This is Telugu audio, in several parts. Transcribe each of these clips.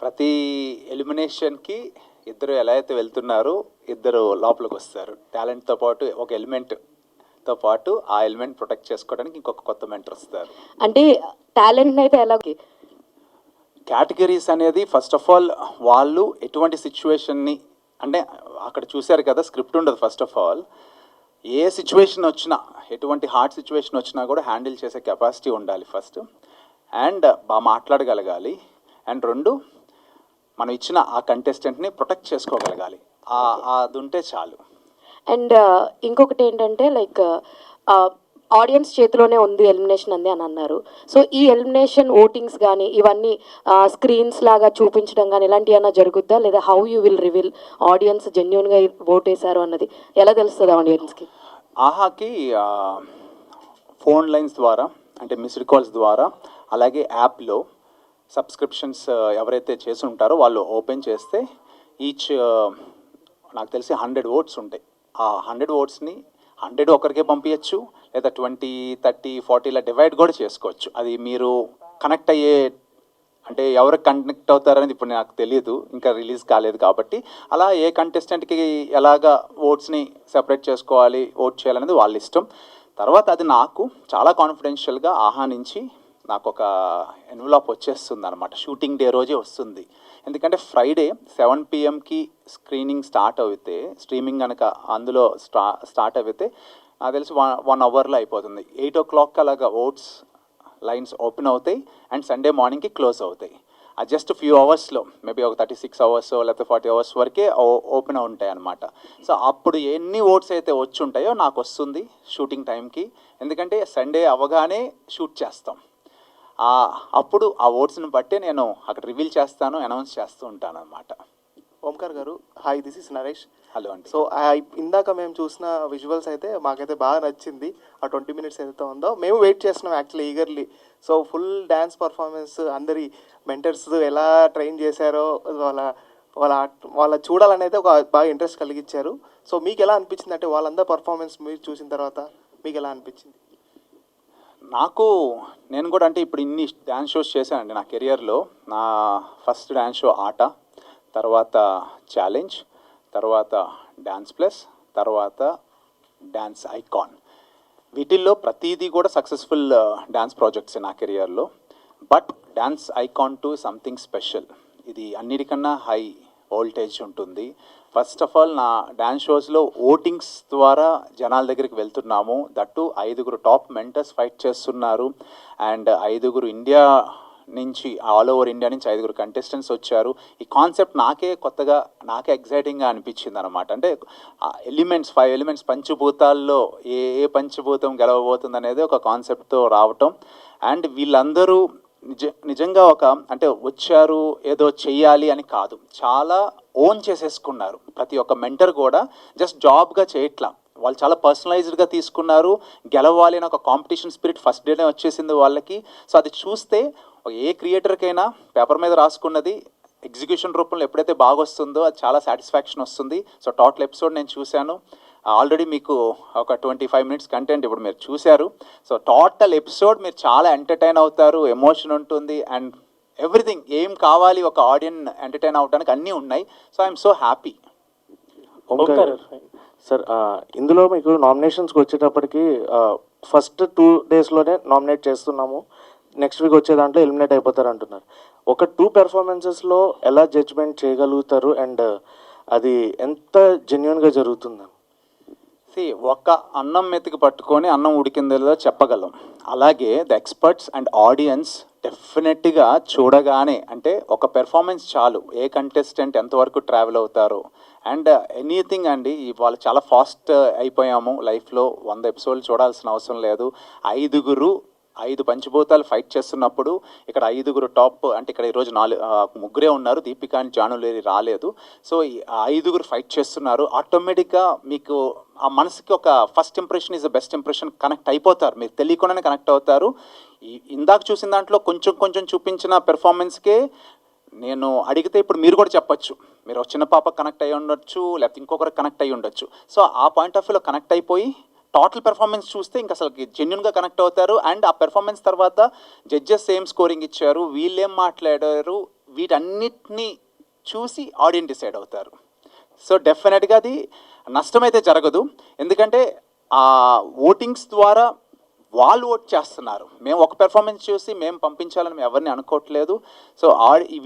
ప్రతి ఎలిమినేషన్కి ఇద్దరు ఎలా అయితే వెళ్తున్నారో ఇద్దరు లోపలికి వస్తారు. టాలెంట్తో పాటు ఒక ఎలిమెంట్తో పాటు ఆ ఎలిమెంట్ ప్రొటెక్ట్ చేసుకోవడానికి ఇంకొక కొత్త మెంటర్ వస్తారు. అంటే టాలెంట్ అయితే ఎలా కేటగిరీస్ అనేది ఫస్ట్ ఆఫ్ ఆల్ వాళ్ళు ఎటువంటి సిచ్యువేషన్ని అంటే అక్కడ చూశారు కదా, స్క్రిప్ట్ ఉండదు. First of all A situation వచ్చినా, ఎటువంటి హార్డ్ సిచ్యువేషన్ వచ్చినా కూడా హ్యాండిల్ చేసే కెపాసిటీ ఉండాలి ఫస్ట్. అండ్ బాగా మాట్లాడగలగాలి. అండ్ రెండు, మనం ఇచ్చిన ఆ కంటెస్టెంట్ని ప్రొటెక్ట్ చేసుకోగలగాలి. అది ఉంటే చాలు. అండ్ ఇంకొకటి ఏంటంటే లైక్ ఆడియన్స్ చేతిలోనే ఉంది ఎలిమినేషన్ అంది అని అన్నారు. సో ఈ ఎలిమినేషన్ ఓటింగ్స్ కానీ ఇవన్నీ స్క్రీన్స్ లాగా చూపించడం కానీ ఇలాంటివి ఏమైనా జరుగుద్దా, లేదా how you will reveal audience జెన్యున్గా ఓట్ వేశారు అన్నది ఎలా తెలుస్తుంది ఆడియన్స్కి? ఆహాకి ఫోన్ లైన్స్ ద్వారా, అంటే మిస్డ్ కాల్స్ ద్వారా, అలాగే యాప్లో సబ్స్క్రిప్షన్స్ ఎవరైతే చేసి ఉంటారో వాళ్ళు ఓపెన్ చేస్తే ఈచ్ నాకు తెలిసి 100 ఓట్స్ ఉంటాయి. ఆ 100 ఓట్స్ని 100 ఒకరికే పంపించచ్చు, లేదా 20, 30, 40 ఇలా డివైడ్ కూడా చేసుకోవచ్చు. అది మీరు కనెక్ట్ అయ్యే, అంటే ఎవరికి కనెక్ట్ అవుతారనేది ఇప్పుడు నాకు తెలియదు, ఇంకా రిలీజ్ కాలేదు కాబట్టి. అలా ఏ కంటెస్టెంట్కి ఎలాగా ఓట్స్ని సెపరేట్ చేసుకోవాలి, ఓట్ చేయాలనేది వాళ్ళ ఇష్టం. తర్వాత అది నాకు చాలా కాన్ఫిడెన్షియల్గా ఆహా నుంచి నాకు ఒక ఎన్వలాప్ వచ్చేస్తుంది అనమాట. షూటింగ్ డే రోజే వస్తుంది. ఎందుకంటే ఫ్రైడే 7 PM స్క్రీనింగ్ స్టార్ట్ అయితే, స్ట్రీమింగ్ కనుక అందులో స్టార్ట్ అయితే నాకు తెలిసి 1 అవర్లో అయిపోతుంది. 8 o'clock అలాగా ఓట్స్ లైన్స్ ఓపెన్ అవుతాయి అండ్ సండే మార్నింగ్కి క్లోజ్ అవుతాయి. అది జస్ట్ ఫ్యూ అవర్స్లో, మేబీ ఒక 36 hours లేకపోతే 40 hours వరకే ఓపెన్ ఉంటాయి అన్నమాట. సో అప్పుడు ఎన్ని ఓట్స్ అయితే వచ్చి ఉంటాయో నాకు వస్తుంది షూటింగ్ టైంకి. ఎందుకంటే సండే అవగానే షూట్ చేస్తాం. అప్పుడు ఆ ఓట్స్ని బట్టే నేను అక్కడ రివీల్ చేస్తాను, అనౌన్స్ చేస్తూ ఉంటాను అనమాట. ఓంకార్ గారు, hi, this is Naresh. Hello అండి. సో ఇందాక మేము చూసిన విజువల్స్ అయితే మాకైతే బాగా నచ్చింది. ఆ 20 minutes ఏదైతే ఉందో మేము వెయిట్ చేస్తున్నాం actually eagerly. So full dance performance, అందరి మెంటర్స్ ఎలా ట్రైన్ చేశారో వాళ్ళ చూడాలనేది ఒక బాగా ఇంట్రెస్ట్ కలిగించారు. సో మీకు ఎలా అనిపించింది, అంటే వాళ్ళందరూ పర్ఫార్మెన్స్ మీరు చూసిన తర్వాత మీకు ఎలా అనిపించింది? నేను కూడా అంటే ఇప్పుడు ఇన్ని డ్యాన్స్ షోస్ చేశానండి నా కెరియర్లో. నా ఫస్ట్ డ్యాన్స్ షో ఆట, తర్వాత ఛాలెంజ్, తర్వాత డ్యాన్స్ ప్లస్, తర్వాత డ్యాన్స్ ఐకాన్. వీటిల్లో ప్రతిదీ కూడా సక్సెస్ఫుల్ డ్యాన్స్ ప్రాజెక్ట్స్ నా కెరియర్లో. But dance icon 2 something special. ఇది అన్నిటికన్నా హై వోల్టేజ్ ఉంటుంది. ఫస్ట్ ఆఫ్ ఆల్ నా డ్యాన్స్ షోస్లో ఓటింగ్స్ ద్వారా జనాల దగ్గరికి వెళ్తున్నాము. దట్టు 5 టాప్ మెంటర్స్ ఫైట్ చేస్తున్నారు. అండ్ 5 ఇండియా నుంచి, ఆల్ ఓవర్ ఇండియా నుంచి 5 కంటెస్టెంట్స్ వచ్చారు. ఈ కాన్సెప్ట్ నాకే కొత్తగా, నాకే ఎగ్జైటింగ్గా అనిపించింది అనమాట. అంటే 5 ఎలిమెంట్స్ పంచభూతాల్లో ఏ పంచభూతం గెలవబోతుంది అనేది ఒక కాన్సెప్ట్తో రావటం. అండ్ వీళ్ళందరూ నిజంగా అంటే వచ్చారు ఏదో చెయ్యాలి అని కాదు, చాలా ఓన్ చేసేసుకున్నారు. ప్రతి ఒక్క మెంటర్ కూడా జస్ట్ జాబ్గా చేయట్లా, వాళ్ళు చాలా పర్సనలైజ్డ్గా తీసుకున్నారు. గెలవాలి అని ఒక కాంపిటీషన్ స్పిరిట్ ఫస్ట్ డేనే వచ్చేసింది వాళ్ళకి. సో అది చూస్తే ఏ క్రియేటర్కైనా పేపర్ మీద రాసుకున్నది ఎగ్జిక్యూషన్ రూపంలో ఎప్పుడైతే బాగా వస్తుందో అది చాలా సాటిస్ఫాక్షన్ వస్తుంది. సో టోటల్ ఎపిసోడ్ నేను చూశాను. ఆల్రెడీ మీకు ఒక 25 minutes కంటెంట్ ఇప్పుడు మీరు చూశారు. సో టోటల్ ఎపిసోడ్ మీరు చాలా ఎంటర్టైన్ అవుతారు, ఎమోషన్ ఉంటుంది, అండ్ ఎవ్రీథింగ్ ఏం కావాలి ఒక ఆడియన్స్ ఎంటర్టైన్ అవ్వడానికి అన్నీ ఉన్నాయి. So I'm so happy. Omkar sir, ఇందులో మీకు నామినేషన్స్కి వచ్చేటప్పటికి ఫస్ట్ 2 daysలోనే నామినేట్ చేస్తున్నాము, నెక్స్ట్ వీక్ వచ్చే దాంట్లో ఎలిమినేట్ అయిపోతారు అంటున్నారు. ఒక 2 performancesలో ఎలా జడ్జ్మెంట్ చేయగలుగుతారు, అండ్ అది ఎంత జెన్యున్గా జరుగుతుంది? ఒక అన్నం మెతికి పట్టుకొని అన్నం ఉడికిందో చెప్పగలం. అలాగే ద ఎక్స్పర్ట్స్ అండ్ ఆడియన్స్ డెఫినెట్గా చూడగానే, అంటే ఒక పెర్ఫార్మెన్స్ చాలు ఏ కంటెస్టెంట్ ఎంతవరకు ట్రావెల్ అవుతారో. అండ్ ఎనీథింగ్ అండి, వాళ్ళు చాలా ఫాస్ట్ అయిపోయాము లైఫ్లో. 100 episodes చూడాల్సిన అవసరం లేదు. 5 పంచభూతాలు ఫైట్ చేస్తున్నప్పుడు ఇక్కడ 5 టాప్, అంటే ఇక్కడ ఈరోజు 3 ఉన్నారు, దీపిక అండ్ జానులేరి రాలేదు. సో ఈ 5 ఫైట్ చేస్తున్నారు. ఆటోమేటిక్గా మీకు ఆ మనసుకి ఒక first impression is the best impression connect అయిపోతారు, మీరు తెలియకుండానే కనెక్ట్ అవుతారు. ఇందాక చూసిన దాంట్లో కొంచెం చూపించిన పెర్ఫార్మెన్స్కే నేను అడిగితే ఇప్పుడు మీరు కూడా చెప్పచ్చు, మీరు చిన్న పాప కనెక్ట్ అయ్యి ఉండొచ్చు, లేకపోతే ఇంకొకరికి కనెక్ట్ అయ్యి ఉండొచ్చు. సో ఆ పాయింట్ ఆఫ్ వ్యూలో కనెక్ట్ అయిపోయి టోటల్ పెర్ఫార్మెన్స్ చూస్తే ఇంకా అసలు జెన్యున్గా కనెక్ట్ అవుతారు. అండ్ ఆ పెర్ఫార్మెన్స్ తర్వాత జడ్జెస్ సేమ్ స్కోరింగ్ ఇచ్చారు, వీళ్ళేం మాట్లాడారు, వీటన్నిటిని చూసి ఆడియన్స్ డిసైడ్ అవుతారు. సో డెఫినెట్గా అది నష్టమైతే జరగదు, ఎందుకంటే ఆ ఓటింగ్స్ ద్వారా వాళ్ళు ఓట్ చేస్తున్నారు. మేము ఒక పెర్ఫార్మెన్స్ చూసి మేము పంపించాలని మేము ఎవరిని అనుకోవట్లేదు. సో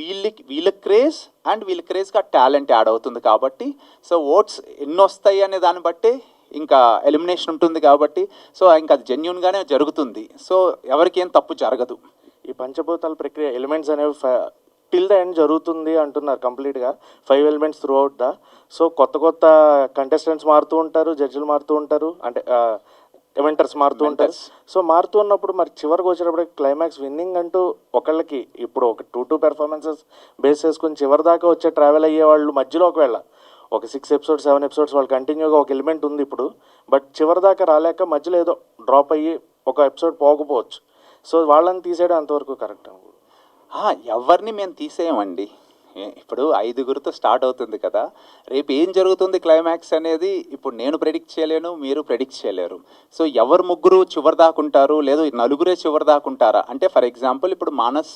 వీళ్ళ క్రేజ్ అండ్ వీళ్ళ క్రేజ్గా టాలెంట్ యాడ్ అవుతుంది కాబట్టి, సో ఓట్స్ ఎన్ని వస్తాయి అనే దాన్ని బట్టి ఇంకా ఎలిమినేషన్ ఉంటుంది కాబట్టి, సో ఇంకా అది జెన్యున్గానే జరుగుతుంది. సో ఎవరికి ఏం తప్పు జరగదు. ఈ పంచభూతాల ప్రక్రియ ఎలిమెంట్స్ అనేవి టిల్ ద ఎండ్ జరుగుతుంది అంటున్నారు కంప్లీట్గా, 5 elements through out the. So కొత్త కంటెస్టెంట్స్ మారుతూ ఉంటారు, జడ్జిలు మారుతూ ఉంటారు, అంటే ఎవెంటర్స్ మారుతూ ఉంటారు. సో మారుతూ ఉన్నప్పుడు మరి చివరికి వచ్చేటప్పుడు క్లైమాక్స్ విన్నింగ్ అంటూ ఒకళ్ళకి ఇప్పుడు ఒక 2 పెర్ఫార్మెన్సెస్ బేస్ చేసుకుని చివరి దాకా వచ్చే ట్రావెల్ అయ్యే వాళ్ళు మధ్యలో ఒకవేళ ఒక 6 ఎపిసోడ్స్ 7 ఎపిసోడ్స్ వాళ్ళు కంటిన్యూగా ఒక ఎలిమెంట్ ఉంది ఇప్పుడు, బట్ చివరి దాకా రాలేక మధ్యలో ఏదో డ్రాప్ అయ్యి ఒక ఎపిసోడ్ పోకపోవచ్చు. సో వాళ్ళని తీసేయడం అంతవరకు కరెక్ట్ అనుకో. ఎవరిని మేము తీసేయమండి. ఇప్పుడు 5గురితో స్టార్ట్ అవుతుంది కదా, రేపు ఏం జరుగుతుంది క్లైమాక్స్ అనేది ఇప్పుడు నేను ప్రెడిక్ట్ చేయలేను, మీరు ప్రెడిక్ట్ చేయలేరు. సో ఎవరు ముగ్గురు చివరి దాకుంటారు, లేదు నలుగురే చివరి దాకుంటారా అంటే, ఫర్ ఎగ్జాంపుల్ ఇప్పుడు మానస్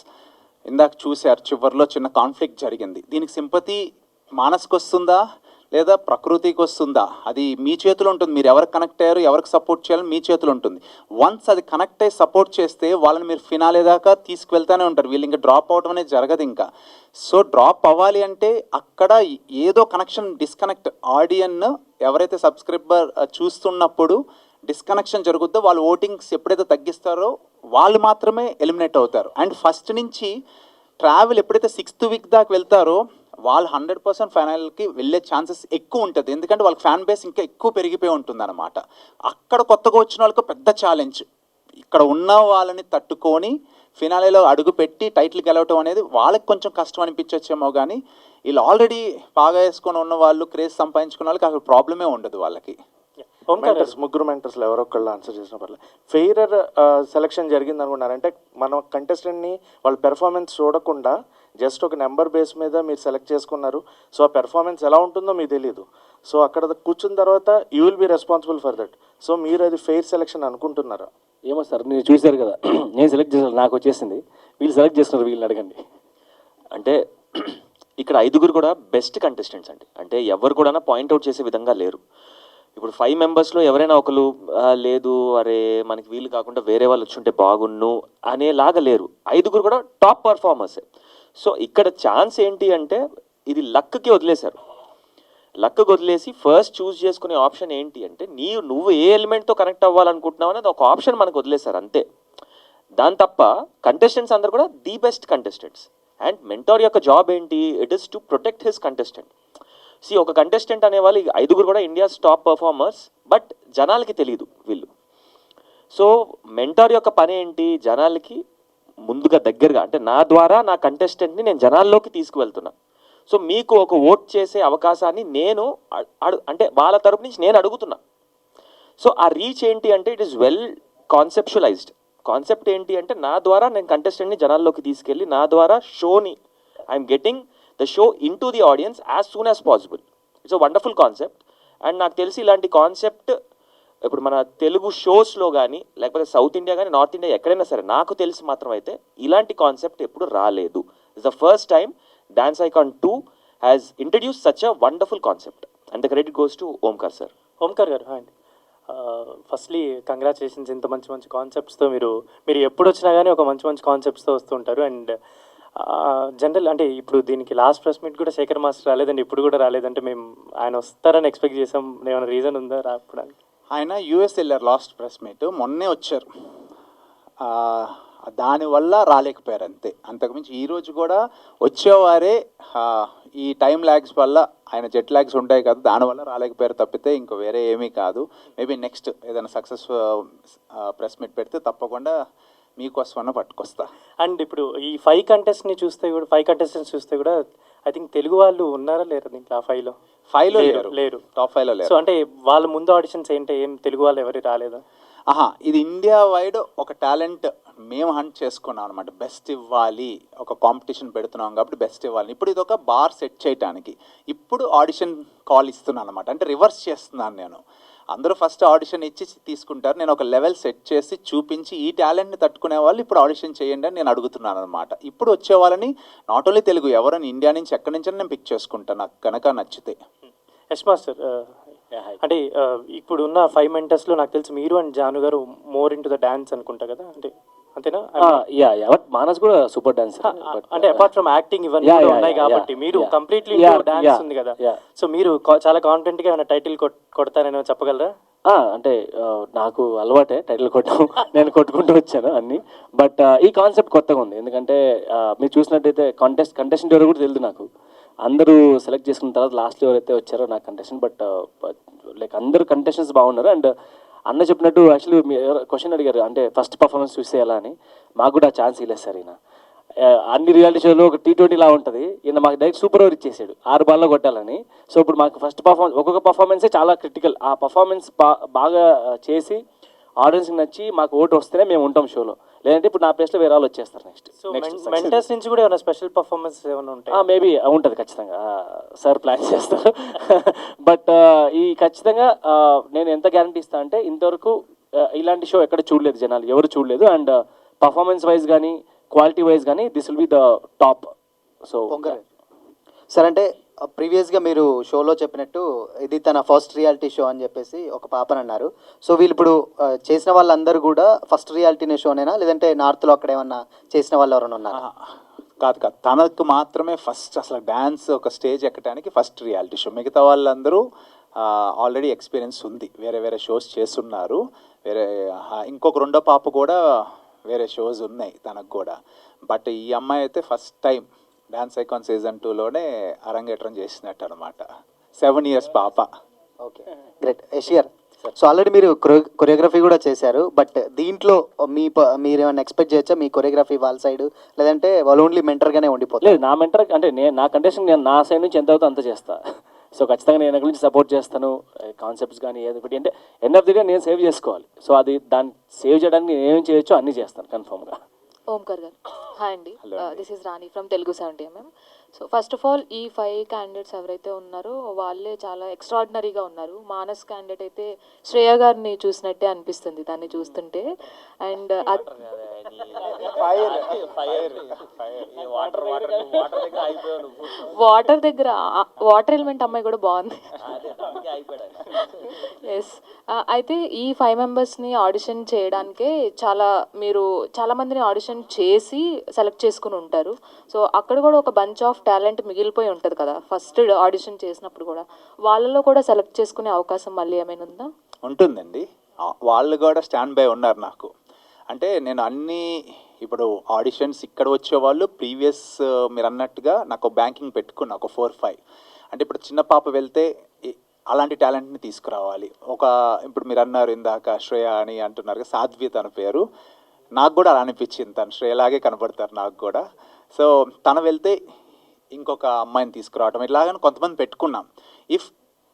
ఇందాక చూశారు చివరిలో చిన్న కాన్ఫ్లిక్ట్ జరిగింది. దీనికి సింపతి మానస్కి వస్తుందా లేదా ప్రకృతికి వస్తుందా, అది మీ చేతిలో ఉంటుంది. మీరు ఎవరికి కనెక్ట్ అయ్యారు, ఎవరికి సపోర్ట్ చేయాలని మీ చేతిలో ఉంటుంది. వన్స్ అది కనెక్ట్ అయ్యి సపోర్ట్ చేస్తే వాళ్ళని మీరు ఫినాలే దాకా తీసుకువెళ్తూనే ఉంటారు. వీళ్ళు ఇంకా డ్రాప్ అవడం అనేది జరగదు ఇంకా. సో డ్రాప్ అవ్వాలి అంటే అక్కడ ఏదో కనెక్షన్ డిస్కనెక్ట్, ఆడియన్ ఎవరైతే సబ్స్క్రైబర్ చూస్తున్నప్పుడు డిస్కనెక్షన్ జరుగుద్దో వాళ్ళు ఓటింగ్స్ ఎప్పుడైతే తగ్గిస్తారో వాళ్ళు మాత్రమే ఎలిమినేట్ అవుతారు. అండ్ ఫస్ట్ నుంచి ట్రావెల్ ఎప్పుడైతే 6th వీక్ దాకా వెళ్తారో వాళ్ళు 100% ఫైనల్కి వెళ్ళే ఛాన్సెస్ ఎక్కువ ఉంటుంది, ఎందుకంటే వాళ్ళకి ఫ్యాన్ బేస్ ఇంకా ఎక్కువ పెరిగిపోయి ఉంటుంది అనమాట. అక్కడ కొత్తగా వచ్చిన వాళ్ళకి పెద్ద ఛాలెంజ్, ఇక్కడ ఉన్న వాళ్ళని తట్టుకొని ఫినాలేలో అడుగు పెట్టి టైటిల్ గెలవటం అనేది వాళ్ళకి కొంచెం కష్టం అనిపించవచ్చేమో, కానీ వీళ్ళు ఆల్రెడీ బాగా వేసుకొని ఉన్న వాళ్ళు, క్రేజ్ సంపాదించుకున్న వాళ్ళకి అక్కడ ప్రాబ్లమే ఉండదు వాళ్ళకి. ముగ్గురు మెంటర్స్లో ఎవరో ఒకళ్ళు ఆన్సర్ చేసిన పర్లేదు. ఫెయిరర్ సెలక్షన్ జరిగింది అనుకున్నారు అంటే మనం కంటెస్టెంట్ని వాళ్ళ పెర్ఫార్మెన్స్ చూడకుండా జస్ట్ ఒక నెంబర్ బేస్ మీద మీరు సెలెక్ట్ చేసుకున్నారు. సో ఆ పెర్ఫార్మెన్స్ ఎలా ఉంటుందో మీకు తెలియదు. సో అక్కడ కూర్చున్న తర్వాత you will be responsible for that. So మీరు అది ఫెయిర్ సెలక్షన్ అనుకుంటున్నారా? ఏమో సార్, మీరు చూశారు కదా, నేను సెలెక్ట్ చేసాను, నాకు వచ్చేసింది, వీళ్ళు సెలెక్ట్ చేస్తున్నారు, వీళ్ళని అడగండి. అంటే ఇక్కడ 5గురు కూడా బెస్ట్ కంటెస్టెంట్స్ అండి. అంటే ఎవరు కూడా పాయింట్అవుట్ చేసే విధంగా లేరు. ఇప్పుడు 5 మెంబర్స్లో ఎవరైనా ఒకరు లేదు అరే మనకి వీళ్ళు కాకుండా వేరే వాళ్ళు వచ్చుంటే బాగున్ను అనేలాగా లేరు. 5గురు కూడా టాప్ పర్ఫార్మర్సే. సో ఇక్కడ ఛాన్స్ ఏంటి అంటే ఇది లక్కి వదిలేశారు. లక్కి వదిలేసి ఫస్ట్ చూస్ చేసుకునే ఆప్షన్ ఏంటి అంటే నువ్వు ఏ ఎలిమెంట్తో కనెక్ట్ అవ్వాలనుకుంటున్నావు అనేది ఒక ఆప్షన్ మనకు వదిలేశారు అంతే. దాని తప్ప కంటెస్టెంట్స్ అందరు కూడా the best contestants. And mentor యొక్క జాబ్ ఏంటి, it is to protect his contestant. ఒక కంటెస్టెంట్ అనేవాళ్ళు 5గురు కూడా ఇండియాస్ టాప్ పర్ఫార్మర్స్, బట్ జనాలకి తెలియదు వీళ్ళు. సో మెంటార్ యొక్క పని ఏంటి, జనాలకి ముందుగా దగ్గరగా, అంటే నా ద్వారా నా కంటెస్టెంట్ని నేను జనాల్లోకి తీసుకువెళ్తున్నా. సో మీకు ఒక ఓట్ చేసే అవకాశాన్ని నేను అంటే వాళ్ళ తరపు నుంచి నేను అడుగుతున్నా. సో ఆ రీచ్ ఏంటి అంటే it is well conceptualised. Concept ఏంటి అంటే నా ద్వారా నేను కంటెస్టెంట్ని జనాల్లోకి తీసుకెళ్ళి నా ద్వారా షోని I'm getting the show in to the audience as soon as possible. It's a wonderful concept. And నాకు తెలిసి ఇలాంటి కాన్సెప్ట్ ఇప్పుడు మన తెలుగు షోస్లో కానీ లేకపోతే సౌత్ ఇండియా కానీ నార్త్ ఇండియా ఎక్కడైనా సరే నాకు తెలిసి మాత్రం అయితే ఇలాంటి కాన్సెప్ట్ ఎప్పుడు రాలేదు. It's the first time dance icon 2 has introduce such a wonderful concept and the credit goes to Omkar sir. Omkar గారు అండి, ఫస్ట్లీ కంగ్రాచులేషన్స్. ఇంత మంచి మంచి కాన్సెప్ట్స్తో మీరు ఎప్పుడు వచ్చినా కానీ ఒక మంచి మంచి కాన్సెప్ట్స్తో వస్తూ ఉంటారు. అండ్ జనరల్ అంటే ఇప్పుడు దీనికి లాస్ట్ ప్రెస్ మీట్ కూడా శేఖర్ మాస్టర్ రాలేదండి, ఇప్పుడు కూడా రాలేదంటే మేము ఆయన వస్తారని ఎక్స్పెక్ట్ చేసాం. ఏమైనా రీజన్ ఉందా రావడానికి? ఆయన యూఎస్ వెళ్ళారు లాస్ట్ ప్రెస్ మీట్, మొన్నే వచ్చారు, దానివల్ల రాలేకపోయారు అంతే. అంతకుమించి ఈరోజు కూడా వచ్చేవారే ఈ టైం ల్యాగ్స్ వల్ల, ఆయన జెట్ ల్యాగ్స్ ఉంటాయి కదా, దానివల్ల రాలేకపోయారు తప్పితే ఇంకో వేరే ఏమీ కాదు. మేబీ నెక్స్ట్ ఏదైనా సక్సెస్ ప్రెస్ మీట్ పెడితే తప్పకుండా మీకోసమన్నా పట్టుకొస్తా. అండ్ ఇప్పుడు ఈ 5 కంటెస్టెంట్స్ చూస్తే కూడా ఐ థింక్ తెలుగు వాళ్ళు ఉన్నారా లేరా దీంట్లో? ఆ 5లో లేరు, టాప్ 5లో లేరు. సో అంటే వాళ్ళ ముందు ఆడిషన్స్ ఏంటి, ఏం తెలుగు వాళ్ళు ఎవరు రాలేదా? ఇది ఇండియా వైడ్ ఒక టాలెంట్ మేము హంట్ చేసుకున్నాం అనమాట. బెస్ట్ ఇవ్వాలి, ఒక కాంపిటీషన్ పెడుతున్నాం కాబట్టి బెస్ట్ ఇవ్వాలి. ఇప్పుడు ఇది ఒక బార్ సెట్ చేయడానికి ఇప్పుడు ఆడిషన్ కాల్ ఇస్తున్నాను అనమాట. అంటే రివర్స్ చేస్తున్నాను నేను. అందరూ ఫస్ట్ ఆడిషన్ ఇచ్చి తీసుకుంటారు. నేను ఒక లెవెల్ సెట్ చేసి చూపించి ఈ టాలెంట్ని తట్టుకునే వాళ్ళు ఇప్పుడు ఆడిషన్ చేయండి అని నేను అడుగుతున్నాను అనమాట. ఇప్పుడు వచ్చే వాళ్ళని నాట్ ఓన్లీ తెలుగు, ఎవరైనా ఇండియా నుంచి ఎక్కడి నుంచి నేను పిక్ చేసుకుంటాను నాకు కనుక నచ్చితే. యష్ మాస్టర్, అంటే ఇప్పుడు ఉన్న 5 మెంటర్స్లో నాకు తెలిసి మీరు అండ్ జాను గారు more in to the dance అనుకుంటా కదా, అంటే అంతేనా? బట్ మానస్ కూడా సూపర్ డాన్సర్. అంటే అపార్ట్ ఫ్రమ్ యాక్టింగ్ ఇవన్నీ Yeah, కూడా yeah, ఉన్నాయి yeah, కాబట్టి మీరు yeah. Completely Yeah, dance yeah, ఉంది కదా, yeah. సో మీరు చాలా కాన్ఫిడెంట్గా ఏమైనా టైటిల్ కొడతారని చెప్పగలరా? అంటే నాకు అలవాటే టైటిల్ కొట్టడం, నేను కొట్టుకుంటూ వచ్చాను అన్ని. బట్ ఈ కాన్సెప్ట్ కొత్తగా ఉంది, ఎందుకంటే మీరు చూసినట్టయితే కంటెస్టెంట్ ఎవరు కూడా తెలియదు నాకు. అందరూ సెలెక్ట్ చేసుకున్న తర్వాత లాస్ట్లో ఎవరైతే వచ్చారో నాకు కంటెస్టెంట్, బట్ లైక్ అందరూ కంటెస్టెంట్స్ బాగున్నారు. అండ్ అన్న చెప్పినట్టు యాక్చువల్లీ మీరు క్వశ్చన్ అడిగారు, అంటే ఫస్ట్ పర్ఫార్మెన్స్ చూస్తే ఎలా అని. మాకు కూడా ఛాన్స్ ఇవ్వలేదు సార్ ఈయన. అన్ని రియాలిటీ షోలో ఒక T20 లా ఉంటుంది, ఈయన మాకు డైరెక్ట్ సూపర్ ఓవర్ ఇచ్చేసాడు 6 బాల్లో కొట్టాలని. సో ఇప్పుడు మాకు ఫస్ట్ పర్ఫార్మెన్స్, ఒక్కొక్క పర్ఫార్మెన్సే చాలా క్రిటికల్. ఆ పర్ఫార్మెన్స్ బాగా చేసి ఆడియన్స్కి నచ్చి మాకు ఓటు వస్తేనే మేము ఉంటాం షోలో, లేదంటే ఇప్పుడు నా ప్లేస్లో వేరే వాళ్ళు వచ్చేస్తారు సో నెక్స్ట్ మెంటర్స్ నుంచి కూడా ఏమైనా స్పెషల్ పర్ఫార్మెన్స్ ఏమైనా ఉంటాయి? మేబీ ఉంటుంది ఖచ్చితంగా, సార్ ప్లాన్ చేస్తారు. బట్ ఈ ఖచ్చితంగా నేను ఎంత గ్యారంటీ ఇస్తాను అంటే ఇంతవరకు ఇలాంటి షో ఎక్కడ చూడలేదు, జనాలు ఎవరు చూడలేదు. అండ్ పర్ఫార్మెన్స్ వైజ్ కానీ క్వాలిటీ వైజ్ కానీ this will be the top. So sir, అంటే ప్రీవియస్గా మీరు షోలో చెప్పినట్టు ఇది తన ఫస్ట్ రియాలిటీ షో అని చెప్పేసి ఒక పాపని అన్నారు. సో వీళ్ళు ఇప్పుడు చేసిన వాళ్ళందరూ కూడా ఫస్ట్ రియాలిటీ షోనేనా, లేదంటే నార్త్లో అక్కడ ఏమన్నా చేసిన వాళ్ళు ఎవరైనా ఉన్నారు? కాదు కాదు, తనకు మాత్రమే ఫస్ట్ అసలు డ్యాన్స్ ఒక స్టేజ్ ఎక్కడానికి ఫస్ట్ రియాలిటీ షో. మిగతా వాళ్ళందరూ ఆల్రెడీ ఎక్స్పీరియన్స్ ఉంది, వేరే వేరే షోస్ చేస్తున్నారు. వేరే ఇంకొక రెండో పాప కూడా వేరే షోస్ ఉన్నాయి తనకు కూడా. బట్ ఈ అమ్మాయి అయితే first time dance icon season 2లోనే అరంగేట్రం చేసినట్టు అనమాట. 7 years పాప. Okay, great. యష్ గారు, సో ఆల్రెడీ మీరు కొరియోగ్రఫీ కూడా చేశారు, బట్ దీంట్లో మీరు ఏమైనా ఎక్స్పెక్ట్ చేయొచ్చా మీ కొరియోగ్రఫీ వాళ్ళ సైడ్, లేదంటే వాళ్ళు ఓన్లీ మెంటర్గానే ఉండిపోతారు? లేదు, నా మెంటర్ అంటే నా కండిషన్ నేను నా సైడ్ నుంచి ఎంత అవుతుందో అంత చేస్తా. సో ఖచ్చితంగా నేను ఎక్కడి నుంచి సపోర్ట్ చేస్తాను, కాన్సెప్ట్స్ కానీ ఏదో ఒకటి, అంటే ఎండ్ ఆఫ్ ది డే నేను సేవ్ చేసుకోవాలి. సో అది దాన్ని సేవ్ చేయడానికి నేను ఏమేమి చేయొచ్చో అన్నీ చేస్తాను కన్ఫర్మ్గా. ఓంకార్ గారు, హాయ్ అండి, this is Rani from Telugu 70mm. So first of all ఈ 5 క్యాండిడేట్స్ ఎవరైతే ఉన్నారో వాళ్ళే చాలా ఎక్స్ట్రాడినరీగా ఉన్నారు. మానస్ క్యాండిడేట్ అయితే శ్రేయ గారిని చూసినట్టే అనిపిస్తుంది దాన్ని చూస్తుంటే. అండ్ వాటర్ ఎలిమెంట్ అమ్మాయి కూడా బాగుంది. ఎస్, అయితే ఈ 5 మెంబర్స్ని ఆడిషన్ చేయడానికే చాలా మందిని ఆడిషన్ చేసి సెలెక్ట్ చేసుకుని ఉంటారు. సో అక్కడ కూడా ఒక బంచ్ ఆఫ్ టాలెంట్ మిగిలిపోయి ఉంటుంది కదా ఫస్ట్ ఆడిషన్ చేసినప్పుడు కూడా. వాళ్ళలో కూడా సెలెక్ట్ చేసుకునే అవకాశం మళ్ళీ ఏమైనా ఉందా? ఉంటుందండి, వాళ్ళు కూడా స్టాండ్ బై ఉన్నారు నాకు. అంటే నేను ఇప్పుడు ఆడిషన్స్ ఇక్కడ వచ్చేవాళ్ళు ప్రీవియస్ మీరు అన్నట్టుగా నాకు బ్యాంకింగ్ పెట్టుకున్నా ఒక 4-5. అంటే ఇప్పుడు చిన్న పాప వెళ్తే అలాంటి టాలెంట్ని తీసుకురావాలి. ఇప్పుడు మీరు అన్నారు ఇందాక శ్రేయ అని అంటున్నారు, సాధ్వి తన పేరు. నాకు కూడా అలా అనిపించింది, తను శ్రేయలాగే కనబడతారు నాకు కూడా. సో తను వెళ్తే ఇంకొక అమ్మాయిని తీసుకురావటం ఇలాగని కొంతమంది పెట్టుకున్నాం. ఇఫ్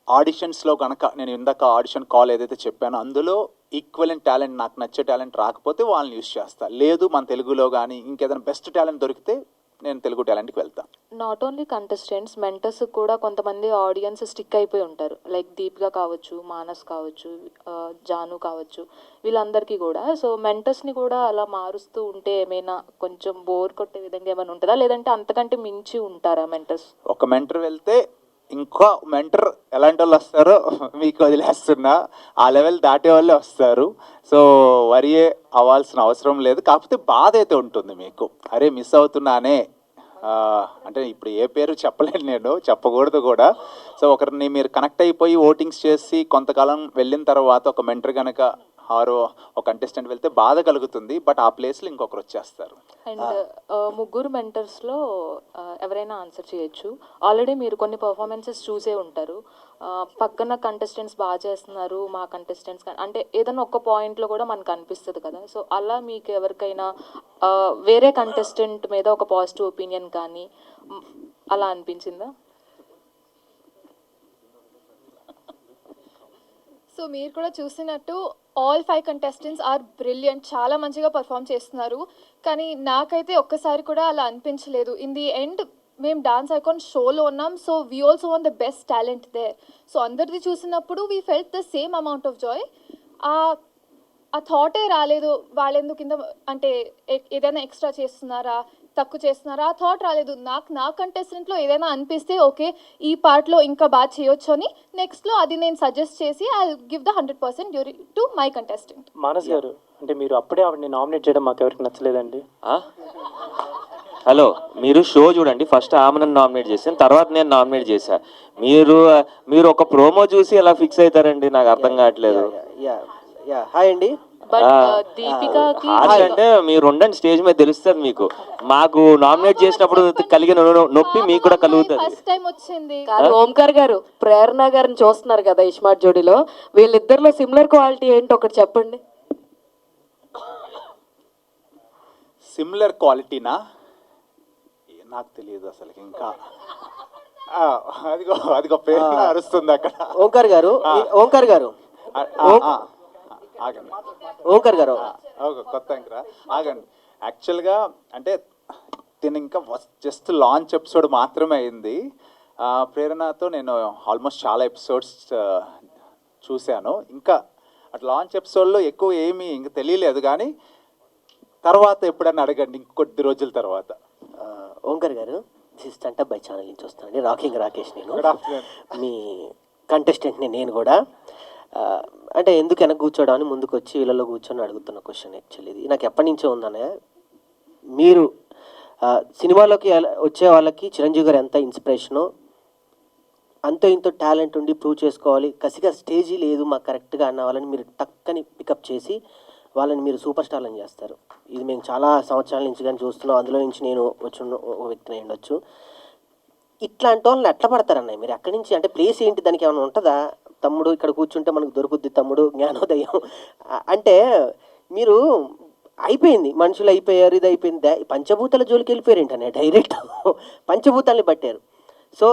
ఆడిషన్స్లో కనుక నేను ఇందాక ఆడిషన్ కాల్ ఏదైతే చెప్పానో అందులో ఈక్వలెంట్ టాలెంట్ నాకు నచ్చే టాలెంట్ రాకపోతే వాళ్ళని యూస్ చేస్తాను. లేదు మన తెలుగులో కానీ ఇంకేదైనా బెస్ట్ టాలెంట్ దొరికితే నేను తెలుగు టాలెంట్కి వెళ్తాను. నాట్ ఓన్లీ కంటెస్టెంట్స్, మెంటర్స్ కూడా కొంతమంది ఆడియన్స్ స్టిక్ అయిపోయి ఉంటారు. లైక్ దీపిక కావచ్చు, మానస్ కావచ్చు, జాను కావచ్చు, వీళ్ళందరికీ కూడా. సో మెంటర్స్ని కూడా అలా మారుస్తూ ఉంటే ఏమైనా కొంచెం బోర్ కొట్టే విధంగా ఏమైనా ఉంటుందా, లేదంటే అంతకంటే మించి ఉంటారా మెంటర్స్? ఒక మెంటర్ వెళ్తే ఇంకో మెంటర్ ఎలాంటి వాళ్ళు వస్తారో మీకు వదిలేస్తున్నా, ఆ లెవెల్ దాటే వాళ్ళే వస్తారు. సో వరి అవ్వాల్సిన అవసరం లేదు. కాకపోతే బాధ అయితే ఉంటుంది మీకు, అరే మిస్ అవుతున్నానే. అంటే ఇప్పుడు ఏ పేరు చెప్పలేను, నేను చెప్పకూడదు కూడా. సో ఒకరిని మీరు కనెక్ట్ అయిపోయి ఓటింగ్స్ చేసి కొంతకాలం వెళ్ళిన తర్వాత ఒక మెంటర్ కనుక ఒక కంటెస్టెంట్ వెళ్తే బాధ కలుగుతుంది. బట్ ఆ ప్లేస్లో ఇంకొకరు వచ్చేస్తారు. అండ్ ముగ్గురు మెంటర్స్లో ఎవరైనా ఆన్సర్ చేయొచ్చు. ఆల్రెడీ మీరు కొన్ని పర్ఫార్మెన్సెస్ చూసే ఉంటారు. పక్కన కంటెస్టెంట్స్ బాగా చేస్తున్నారు, మా కంటెస్టెంట్స్ అంటే ఏదైనా ఒక్క పాయింట్లో కూడా మనకు అనిపిస్తుంది కదా. సో అలా మీకు ఎవరికైనా వేరే కంటెస్టెంట్ మీద ఒక పాజిటివ్ ఒపీనియన్ కానీ అలా అనిపించిందా? సో మీరు కూడా చూసినట్టు ఆల్ 5 కంటెస్టెంట్స్ ఆర్ బ్రిలియంట్, చాలా మంచిగా పర్ఫామ్ చేస్తున్నారు. కానీ నాకైతే ఒక్కసారి కూడా అలా అనిపించలేదు. ఇన్ ది ఎండ్ మేము డాన్స్ ఐకాన్ షోలో ఉన్నాం, so we also want the best talent there. So అందరిది చూసినప్పుడు we felt the same amount of joy. ఆ థాటే రాలేదు వాళ్ళెందుకు కింద అంటే ఏదైనా ఎక్స్ట్రా చేస్తున్నారా, తక్కువ చేస్తున్నారా, ఆ థాట్ రాలేదు. నా కంటెస్టెంట్లో ఏదైనా అనిపిస్తే ఓకే ఈ పార్ట్లో ఇంకా బాగా చేయొచ్చు అని నెక్స్ట్లో అది నేను సజెస్ట్ చేసి I give the 100% during to my contestant. Manas గారు, అంటే మీరు అప్పుడే ఆవిడని నామినేట్ చేయడం మాకు ఎవరికి నచ్చలేదండి. హలో, మీరు షో చూడండి. ఫస్ట్ ఆమె నన్ను నామినేట్ చేశాను, తర్వాత నేను నామినేట్ చేశా. మీరు ఒక ప్రోమో చూసి ఎలా ఫిక్స్ అవుతారండి, నాకు అర్థం కావట్లేదు. హాయ్ అండి. బట్ ఆ, దీపికాకి హాయ్ అంటే మీరు ఉండండి, స్టేజ్ మీద తెలుస్తుంది మీకు. మాకు నామినేట్ చేసినప్పుడు కలిగిన నొప్పి మీకు కూడా కలుగుతుంది. ఫస్ట్ టైం వచ్చింది. కాదు, ఓంకార్ గారు ప్రేరణ గారిని చూస్తున్నారు కదా ఇస్మార్ట్ జోడీలో, వీళ్ళిద్దరిలో సిమిలర్ క్వాలిటీ ఏంటి ఒకటి చెప్పండి. సిమిలర్ క్వాలిటీనా నాకు తెలియదు అసలు ఇంకా. అదిగో ప్రేరణ అరుస్తుంది అక్కడ. ఓంకార్ గారు, ఓంకార్ గారు, ఆగండి. ఓంకార్ గారు, కొత్త ఇంకా ఆగండి. యాక్చువల్గా అంటే దీని ఇంకా జస్ట్ లాంచ్ ఎపిసోడ్ మాత్రమే అయింది. ప్రేరణతో నేను ఆల్మోస్ట్ చాలా ఎపిసోడ్స్ చూశాను. ఇంకా అట్లా లాంచ్ ఎపిసోడ్లో ఎక్కువ ఏమీ ఇంకా తెలియలేదు, కానీ తర్వాత ఎప్పుడన్నా అడగండి ఇంకొద్ది రోజుల తర్వాత. ఓంకర్ గారు, this stunt up by channel నుంచి వస్తానండి. రాకింగ్ రాకేష్ నేను. Good afternoon. మీ కంటెస్టెంట్ని నేను కూడా. అంటే ఎందుకు వెనక కూర్చోవడం అని ముందుకు వచ్చి వీళ్ళలో కూర్చొని అడుగుతున్న క్వశ్చన్ యాక్చువల్లీ ఇది నాకు ఎప్పటి నుంచో ఉందనే. మీరు సినిమాలోకి వచ్చే వాళ్ళకి చిరంజీవి గారు ఎంత ఇన్స్పిరేషనో, అంతో ఇంతో టాలెంట్ ఉండి ప్రూవ్ చేసుకోవాలి, కసిగా స్టేజీ లేదు మాకు కరెక్ట్గా అన్న వాళ్ళని మీరు టక్కని పికప్ చేసి వాళ్ళని మీరు సూపర్ స్టార్లను చేస్తారు. ఇది మేము చాలా సంవత్సరాల నుంచి కానీ చూస్తున్నాం. అందులో నుంచి నేను వచ్చి ఒక వ్యక్తిని ఉండొచ్చు. ఇట్లాంటి వాళ్ళని ఎట్లా పడతారన్నయ్య మీరు అక్కడి నుంచి? అంటే ప్లేస్ ఏంటి, దానికి ఏమైనా ఉంటుందా? తమ్ముడు ఇక్కడ కూర్చుంటే మనకు దొరుకుద్ది తమ్ముడు, జ్ఞానోదయం అంటే మీరు అయిపోయింది, మనుషులు అయిపోయారు, ఇది అయిపోయింది, పంచభూతాల జోలికి వెళ్ళిపోయారు ఏంటనే డైరెక్ట్ పంచభూతాలని పట్టారు. సో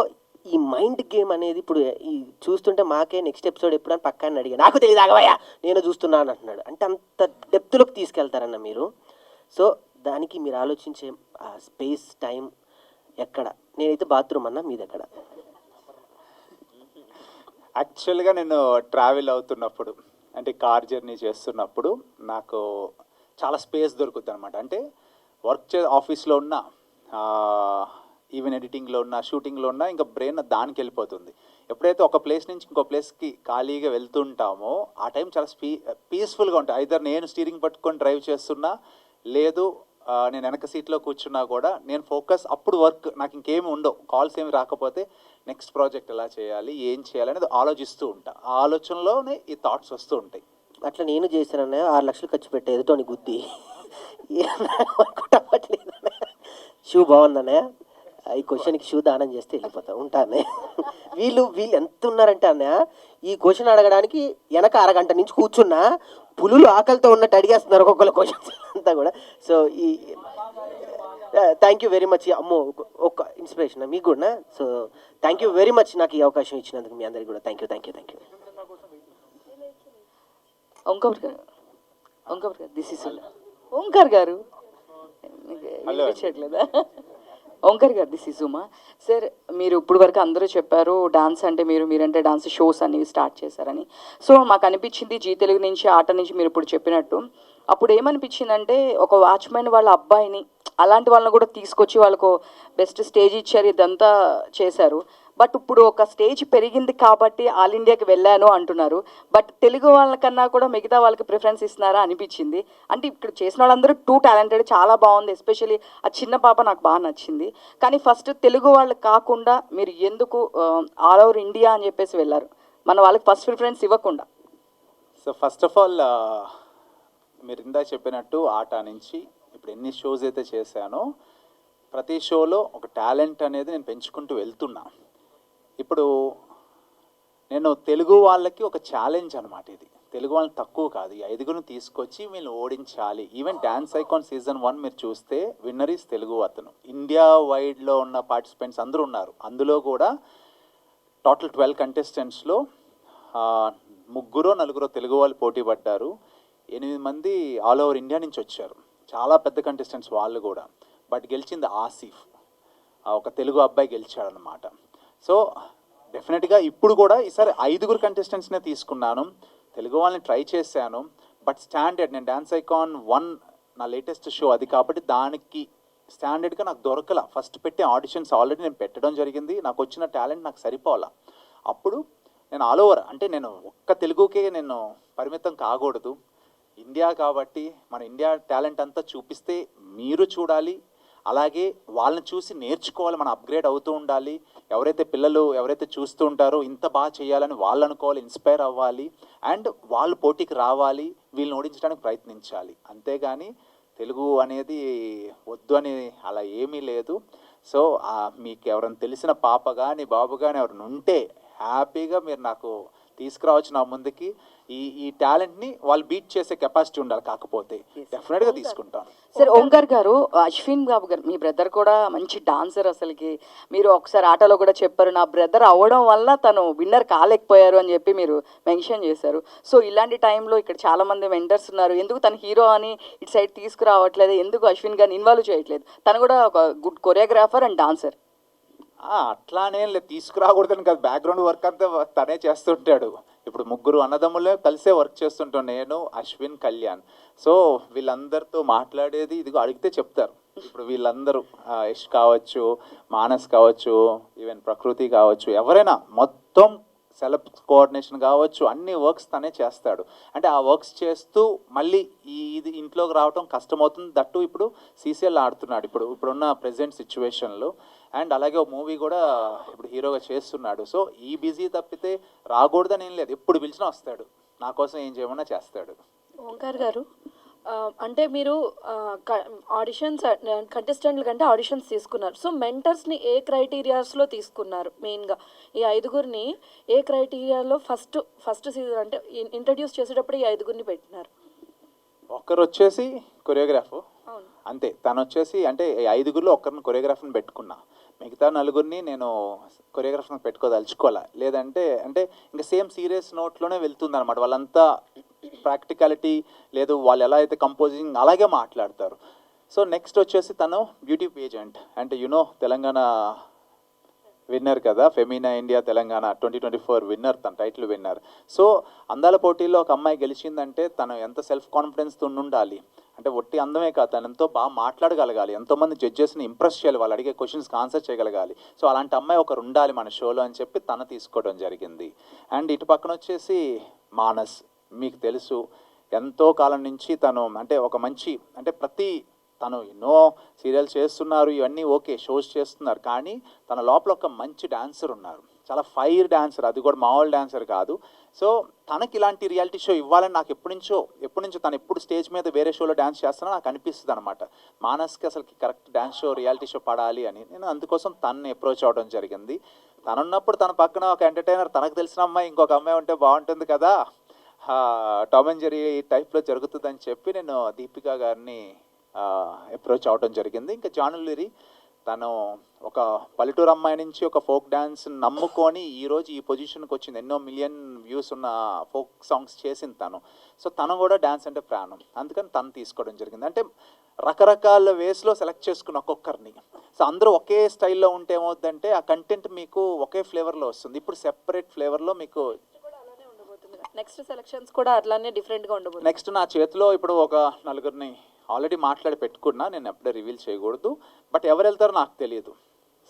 ఈ మైండ్ గేమ్ అనేది ఇప్పుడు ఈ చూస్తుంటే మాకే నెక్స్ట్ ఎపిసోడ్ ఎప్పుడు అని పక్కాన్ని అడిగా, నాకు తెలియదు ఆగవయ్యా నేను చూస్తున్నాను అంటున్నాడు. అంటే అంత డెప్త్లోకి తీసుకెళ్తారన్న మీరు. సో దానికి మీరు ఆలోచించే స్పేస్ టైం ఎక్కడ? నేనైతే బాత్రూమ్ అన్నా, మీది ఎక్కడ? యాక్చువల్గా నేను ట్రావెల్ అవుతున్నప్పుడు అంటే కార్ జర్నీ చేస్తున్నప్పుడు నాకు చాలా స్పేస్ దొరుకుతుంది అనమాట. అంటే ఆఫీస్లో ఉన్న ఈవెన్ ఎడిటింగ్లో ఉన్న, షూటింగ్లో ఉన్న, ఇంకా బ్రెయిన్ దానికి వెళ్ళిపోతుంది. ఎప్పుడైతే ఒక ప్లేస్ నుంచి ఇంకో ప్లేస్కి ఖాళీగా వెళ్తుంటామో ఆ టైం చాలా పీస్ఫుల్గా ఉంటుంది. ఐదర్ నేను స్టీరింగ్ పట్టుకొని డ్రైవ్ చేస్తున్నా, లేదు నేను వెనక సీట్లో కూర్చున్నా కూడా నేను ఫోకస్ అప్పుడు వర్క్, నాకు ఇంకేమి ఉండవు. కాల్స్ ఏమి రాకపోతే నెక్స్ట్ ప్రాజెక్ట్ ఎలా చేయాలి, ఏం చేయాలి అనేది ఆలోచిస్తూ ఉంటా. ఆ ఆలోచనలోనే ఈ థాట్స్ వస్తూ ఉంటాయి. అట్లా నేను చేశానన్న 6 లక్షలు ఖర్చు పెట్టే ఎదుటోని గుద్ది షూ బాగుందనే. ఈ క్వశ్చన్కి షూ దానం చేస్తే వెళ్ళిపోతా ఉంటానే. వీళ్ళు ఎంత ఉన్నారంటే అన్న, ఈ క్వశ్చన్ అడగడానికి వెనక అరగంట నుంచి కూర్చున్నా పులులు ఆకలితో ఉన్నట్టు అడిగేస్తున్నారు ఒక్కొక్కరు క్వశ్చన్స్ అంతా కూడా. సో ఈ థ్యాంక్ యూ వెరీ మచ్. అమ్మో ఒక ఇన్స్పిరేషన్ మీకు కూడా. So thank you very much నాకు ఈ అవకాశం ఇచ్చినందుకు మీ అందరికీ కూడా థ్యాంక్ యూ. ఓంకార్ గారు దిస్ ఇస్ ఓంకార్ గారు వినిపించట్లేదా? ఓంకార్ గారు దిస్ ఇస్ ఉమా. సార్ మీరు ఇప్పుడు వరకు అందరూ చెప్పారు డాన్స్ అంటే మీరంటే డాన్స్ షోస్ అనేవి స్టార్ట్ చేశారని. సో మాకు అనిపించింది జీ తెలుగు నుంచి, ఆట నుంచి మీరు ఇప్పుడు చెప్పినట్టు అప్పుడు ఏమనిపించిందంటే ఒక వాచ్మెన్ వాళ్ళ అబ్బాయిని అలాంటి వాళ్ళని కూడా తీసుకొచ్చి వాళ్ళకు బెస్ట్ స్టేజ్ ఇచ్చారు, ఇదంతా చేశారు. బట్ ఇప్పుడు ఒక స్టేజ్ పెరిగింది కాబట్టి ఆల్ ఇండియాకి వెళ్ళాను అంటున్నారు. బట్ తెలుగు వాళ్ళకన్నా కూడా మిగతా వాళ్ళకి ప్రిఫరెన్స్ ఇస్తున్నారా అనిపించింది. అంటే ఇక్కడ చేసిన వాళ్ళందరూ టూ టాలెంటెడ్, చాలా బాగుంది. ఎస్పెషల్లీ ఆ చిన్న పాప నాకు బాగా నచ్చింది. కానీ ఫస్ట్ తెలుగు వాళ్ళు కాకుండా మీరు ఎందుకు ఆల్ ఓవర్ ఇండియా అని చెప్పేసి వెళ్ళారు, మన వాళ్ళకి ఫస్ట్ ప్రిఫరెన్స్ ఇవ్వకుండా? సో ఫస్ట్ ఆఫ్ ఆల్ మీరు ఇందాక చెప్పినట్టు ఆట నుంచి ఇప్పుడు ఎన్ని షోస్ అయితే చేశానో ప్రతి షోలో ఒక టాలెంట్ అనేది నేను పెంచుకుంటూ వెళ్తున్నా. ఇప్పుడు నేను తెలుగు వాళ్ళకి ఒక ఛాలెంజ్ అనమాట ఇది. తెలుగు వాళ్ళని తక్కువ కాదు, ఈ 5గురిని తీసుకొచ్చి వీళ్ళు ఓడించాలి. ఈవెన్ డాన్స్ ఐకాన్ సీజన్ 1 మీరు చూస్తే విన్నర్ ఈస్ తెలుగు అతను. ఇండియా వైడ్లో ఉన్న పార్టిసిపెంట్స్ అందరూ ఉన్నారు. అందులో కూడా టోటల్ 12 కంటెస్టెంట్స్లో 3-4 తెలుగు వాళ్ళు పోటీ పడ్డారు. 8 మంది ఆల్ ఓవర్ ఇండియా నుంచి వచ్చారు. చాలా పెద్ద కంటెస్టెంట్స్ వాళ్ళు కూడా. బట్ గెలిచింది ఆసిఫ్. ఒక తెలుగు అబ్బాయి గెలిచాడనమాట. సో డెఫినెట్గా ఇప్పుడు కూడా ఈసారి 5 కంటెస్టెంట్స్నే తీసుకున్నాను, తెలుగు వాళ్ళని ట్రై చేశాను. బట్ స్టాండర్డ్, నేను డ్యాన్స్ ఐకాన్ 1 నా లేటెస్ట్ షో అది కాబట్టి దానికి స్టాండర్డ్గా నాకు దొరకల. ఫస్ట్ పెట్టే ఆడిషన్స్ ఆల్రెడీ నేను పెట్టడం జరిగింది, నాకు వచ్చిన టాలెంట్ నాకు సరిపోవాలా. అప్పుడు నేను ఆల్ ఓవర్, అంటే నేను ఒక్క తెలుగుకే నేను పరిమితం కాకూడదు, ఇండియా కాబట్టి మన ఇండియా టాలెంట్ అంతా చూపిస్తే మీరు చూడాలి, అలాగే వాళ్ళని చూసి నేర్చుకోవాలి, మనం అప్గ్రేడ్ అవుతూ ఉండాలి. ఎవరైతే పిల్లలు ఎవరైతే చూస్తూ ఉంటారో ఇంత బాగా చేయాలని వాళ్ళు అనుకోవాలి, ఇన్స్పైర్ అవ్వాలి, అండ్ వాళ్ళు పోటీకి రావాలి, వీళ్ళని ఓడించడానికి ప్రయత్నించాలి. అంతేగాని తెలుగు అనేది వద్దు అని అలా ఏమీ లేదు. సో మీకు ఎవరైనా తెలిసిన పాప కానీ బాబు కానీ ఎవరైనా ఉంటే హ్యాపీగా మీరు నాకు తీసుకురావచ్చు నా ముందుకి. ఈ టాలెంట్ని వాళ్ళు బీట్ చేసే కెపాసిటీ ఉండాలి, కాకపోతే డెఫినెట్గా తీసుకుంటాను. సార్ ఓంకార్ గారు, అశ్విన్ బాబు గారు మీ బ్రదర్ కూడా మంచి డాన్సర్. అసలుకి మీరు ఒకసారి ఆటలో కూడా చెప్పారు, నా బ్రదర్ అవ్వడం వల్ల తను విన్నర్ కాలేకపోయారు అని చెప్పి మీరు మెన్షన్ చేశారు. సో ఇలాంటి టైంలో ఇక్కడ చాలా మంది మెంటర్స్ ఉన్నారు, ఎందుకు తను హీరో అని ఇటు సైడ్ తీసుకురావట్లేదు, ఎందుకు అశ్విన్ గారిని ఇన్వాల్వ్ చేయట్లేదు? తను కూడా ఒక గుడ్ కొరియోగ్రాఫర్ అండ్ డాన్సర్. అట్లానే లేదు, తీసుకురాకూడదని కాదు, బ్యాక్గ్రౌండ్ వర్క్ అంతా తనే చేస్తుంటాడు. ఇప్పుడు 3 అన్నదమ్ములే కలిసే వర్క్ చేస్తుంటాం, నేను, అశ్విన్, కళ్యాణ్. సో వీళ్ళందరితో మాట్లాడేది ఇదిగో అడిగితే చెప్తారు. ఇప్పుడు వీళ్ళందరూ యష్ కావచ్చు, మానస్ కావచ్చు, ఈవెన్ ప్రకృతి కావచ్చు, ఎవరైనా మొత్తం సెలబ్ కోఆర్డినేషన్ కావచ్చు, అన్ని వర్క్స్ తనే చేస్తాడు. అంటే ఆ వర్క్స్ చేస్తూ మళ్ళీ ఇది ఇంట్లోకి రావడం కష్టమవుతుంది. దట్టు ఇప్పుడు సీసీఎల్ ఆడుతున్నాడు ఇప్పుడున్న ప్రెజెంట్ సిచ్యువేషన్లో, అండ్ అలాగే ఒక మూవీ కూడా ఇప్పుడు హీరోగా చేస్తున్నాడు. సో ఈ బిజీ తప్పితే రాకూడదని ఏం లేదు, ఎప్పుడు పిలిచినా వస్తాడు, నా కోసం ఏం చేయమన్నా చేస్తాడు. ఓంకార్ గారు, అంటే మీరు ఆడిషన్స్ కంటెస్టెంట్ల కంటే ఆడిషన్స్ తీసుకున్నారు. సో మెంటర్స్ని ఏ క్రైటీరియాస్లో తీసుకున్నారు? మెయిన్గా ఈ 5గురిని ఏ క్రైటీరియాలో ఫస్ట్ సీజన్ అంటే ఇంట్రడ్యూస్ చేసేటప్పుడు ఈ 5గురిని పెట్టినారు? ఒకరు వచ్చేసి కొరియోగ్రాఫర్, అంతే. తను వచ్చేసి అంటే 5గురిలో ఒకరిని కొరియోగ్రాఫర్ని పెట్టుకున్నా, మిగతా 4గురిని నేను కొరియోగ్రాఫర్ని పెట్టుకోదలుచుకోవాలా. లేదంటే అంటే ఇంకా సేమ్ సీరియస్ నోట్లోనే వెళ్తుంది అనమాట. వాళ్ళంతా ప్రాక్టికాలిటీ లేదు, వాళ్ళు ఎలా అయితే కంపోజింగ్ అలాగే మాట్లాడతారు. సో నెక్స్ట్ వచ్చేసి తను బ్యూటీ పేజెంట్, అంటే తెలంగాణ విన్నర్ కదా, ఫెమినా ఇండియా తెలంగాణ 2024 విన్నర్, తన టైటిల్ విన్నర్. సో అందాల పోటీలో ఒక అమ్మాయి గెలిచిందంటే తను ఎంత సెల్ఫ్ కాన్ఫిడెన్స్తో ఉండాలి, అంటే ఒట్టి అందమే కాదు, తను ఎంతో బాగా మాట్లాడగలగాలి, ఎంతోమంది జడ్జెస్ని ఇంప్రెస్ చేయాలి, వాళ్ళు అడిగే క్వశ్చన్స్కి ఆన్సర్ చేయగలగాలి. సో అలాంటి అమ్మాయి ఒకరు ఉండాలి మన షోలో అని చెప్పి తను తీసుకోవడం జరిగింది. అండ్ ఇటు పక్కన వచ్చేసి మానస్, మీకు తెలుసు ఎంతో కాలం నుంచి తను అంటే ఒక మంచి అంటే తను ఎన్నో సీరియల్స్ చేస్తున్నారు, ఇవన్నీ ఓకే, షోస్ చేస్తున్నారు, కానీ తన లోపల ఒక మంచి డాన్సర్ ఉన్నారు, చాలా ఫైర్ డాన్సర్, అది కూడా మామూలు డాన్సర్ కాదు. సో తనకి ఇలాంటి రియాలిటీ షో ఇవ్వాలని నాకు ఎప్పటి నుంచో తను ఎప్పుడు స్టేజ్ మీద వేరే షోలో డ్యాన్స్ చేస్తానో నాకు అనిపిస్తుంది అనమాట. మానస్కి అసలు correct dance show reality show పడాలి అని నేను అందుకోసం తనని అప్రోచ్ అవ్వడం జరిగింది. తనున్నప్పుడు తన పక్కన ఒక ఎంటర్టైనర్, తనకు తెలిసిన అమ్మాయి ఇంకొక అమ్మాయి ఉంటే బాగుంటుంది కదా, టామ్ అండ్ జెర్రీ టైప్లో జరుగుతుందని చెప్పి నేను దీపికా గారిని అప్రోచ్ అవ్వడం జరిగింది. ఇంకా జానులరీ తను ఒక పల్లెటూరు అమ్మాయి నుంచి ఒక ఫోక్ డ్యాన్స్ నమ్ముకొని ఈరోజు ఈ పొజిషన్కి వచ్చింది, ఎన్నో మిలియన్ వ్యూస్ ఉన్న ఫోక్ సాంగ్స్ చేసింది తను. సో తను కూడా డ్యాన్స్ అంటే ప్రాణం, అందుకని తను తీసుకోవడం జరిగింది. అంటే రకరకాల వేస్లో సెలెక్ట్ చేసుకున్న ఒక్కొక్కరిని. సో అందరూ ఒకే స్టైల్లో ఉంటే ఏమవుతుందంటే ఆ కంటెంట్ మీకు ఒకే ఫ్లేవర్లో వస్తుంది. ఇప్పుడు సెపరేట్ ఫ్లేవర్లో మీకు నెక్స్ట్ సెలక్షన్స్ కూడా అట్లానే డిఫరెంట్గా ఉండబోతుంది. నెక్స్ట్ నా చేతిలో ఇప్పుడు ఒక 4గురిని ఆల్రెడీ మాట్లాడి పెట్టుకున్నా, నేను ఎప్పుడే రివీల్ చేయకూడదు, బట్ ఎవరు వెళ్తారో నాకు తెలియదు.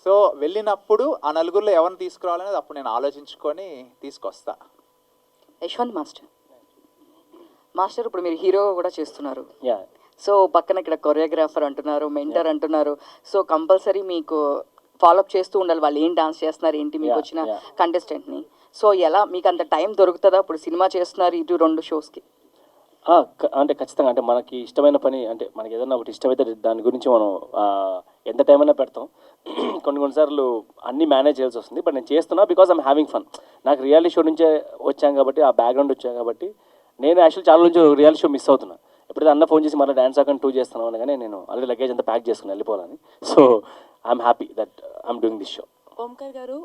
సో వెళ్ళినప్పుడు ఆ 4గురిలో ఎవరిని తీసుకురావాలనేది అప్పుడు నేను ఆలోచించుకొని తీసుకొస్తా. యశ్వంత్ మాస్టర్ ఇప్పుడు మీరు హీరో కూడా చేస్తున్నారు. సో పక్కన ఇక్కడ కొరియోగ్రాఫర్ అంటున్నారు, మెంటర్ అంటున్నారు. సో కంపల్సరీ మీకు ఫాలోఅప్ చేస్తూ ఉండాలి, వాళ్ళు ఏం డాన్స్ చేస్తున్నారు ఏంటి మీకు వచ్చిన కంటెస్టెంట్ని. సో ఎలా మీకు అంత టైం దొరుకుతుందా? ఇప్పుడు సినిమా చేస్తున్నారు, ఇటు 2 షోస్కి. అంటే ఖచ్చితంగా, అంటే మనకి ఇష్టమైన పని, అంటే మనకి ఏదైనా ఒకటి ఇష్టమైతే దాని గురించి మనం ఎంత టైం అయినా పెడతాం. కొన్నిసార్లు అన్నీ మేనేజ్ చేయాల్సి వస్తుంది, బట్ నేను చేస్తున్నా బికాజ్ ఐమ్ హ్యావింగ్ ఫన్. నాకు రియాలిటీ షో నుంచే వచ్చాను కాబట్టి, ఆ బ్యాక్గ్రౌండ్ వచ్చాను కాబట్టి, నేను యాక్చువల్లీ చాలా నుంచి రియాలిటీ షో మిస్ అవుతున్నా. ఎప్పుడైతే అన్న ఫోన్ చేసి మళ్ళీ డాన్స్ అకౌంట్ 2 చేస్తున్నాను అనగానే నేను ఆల్రెడీ లగేజ్ అంతా ప్యాక్ చేసుకుని వెళ్ళిపోవాలని. So I'm happy that I'm doing this show. Omkar గారు,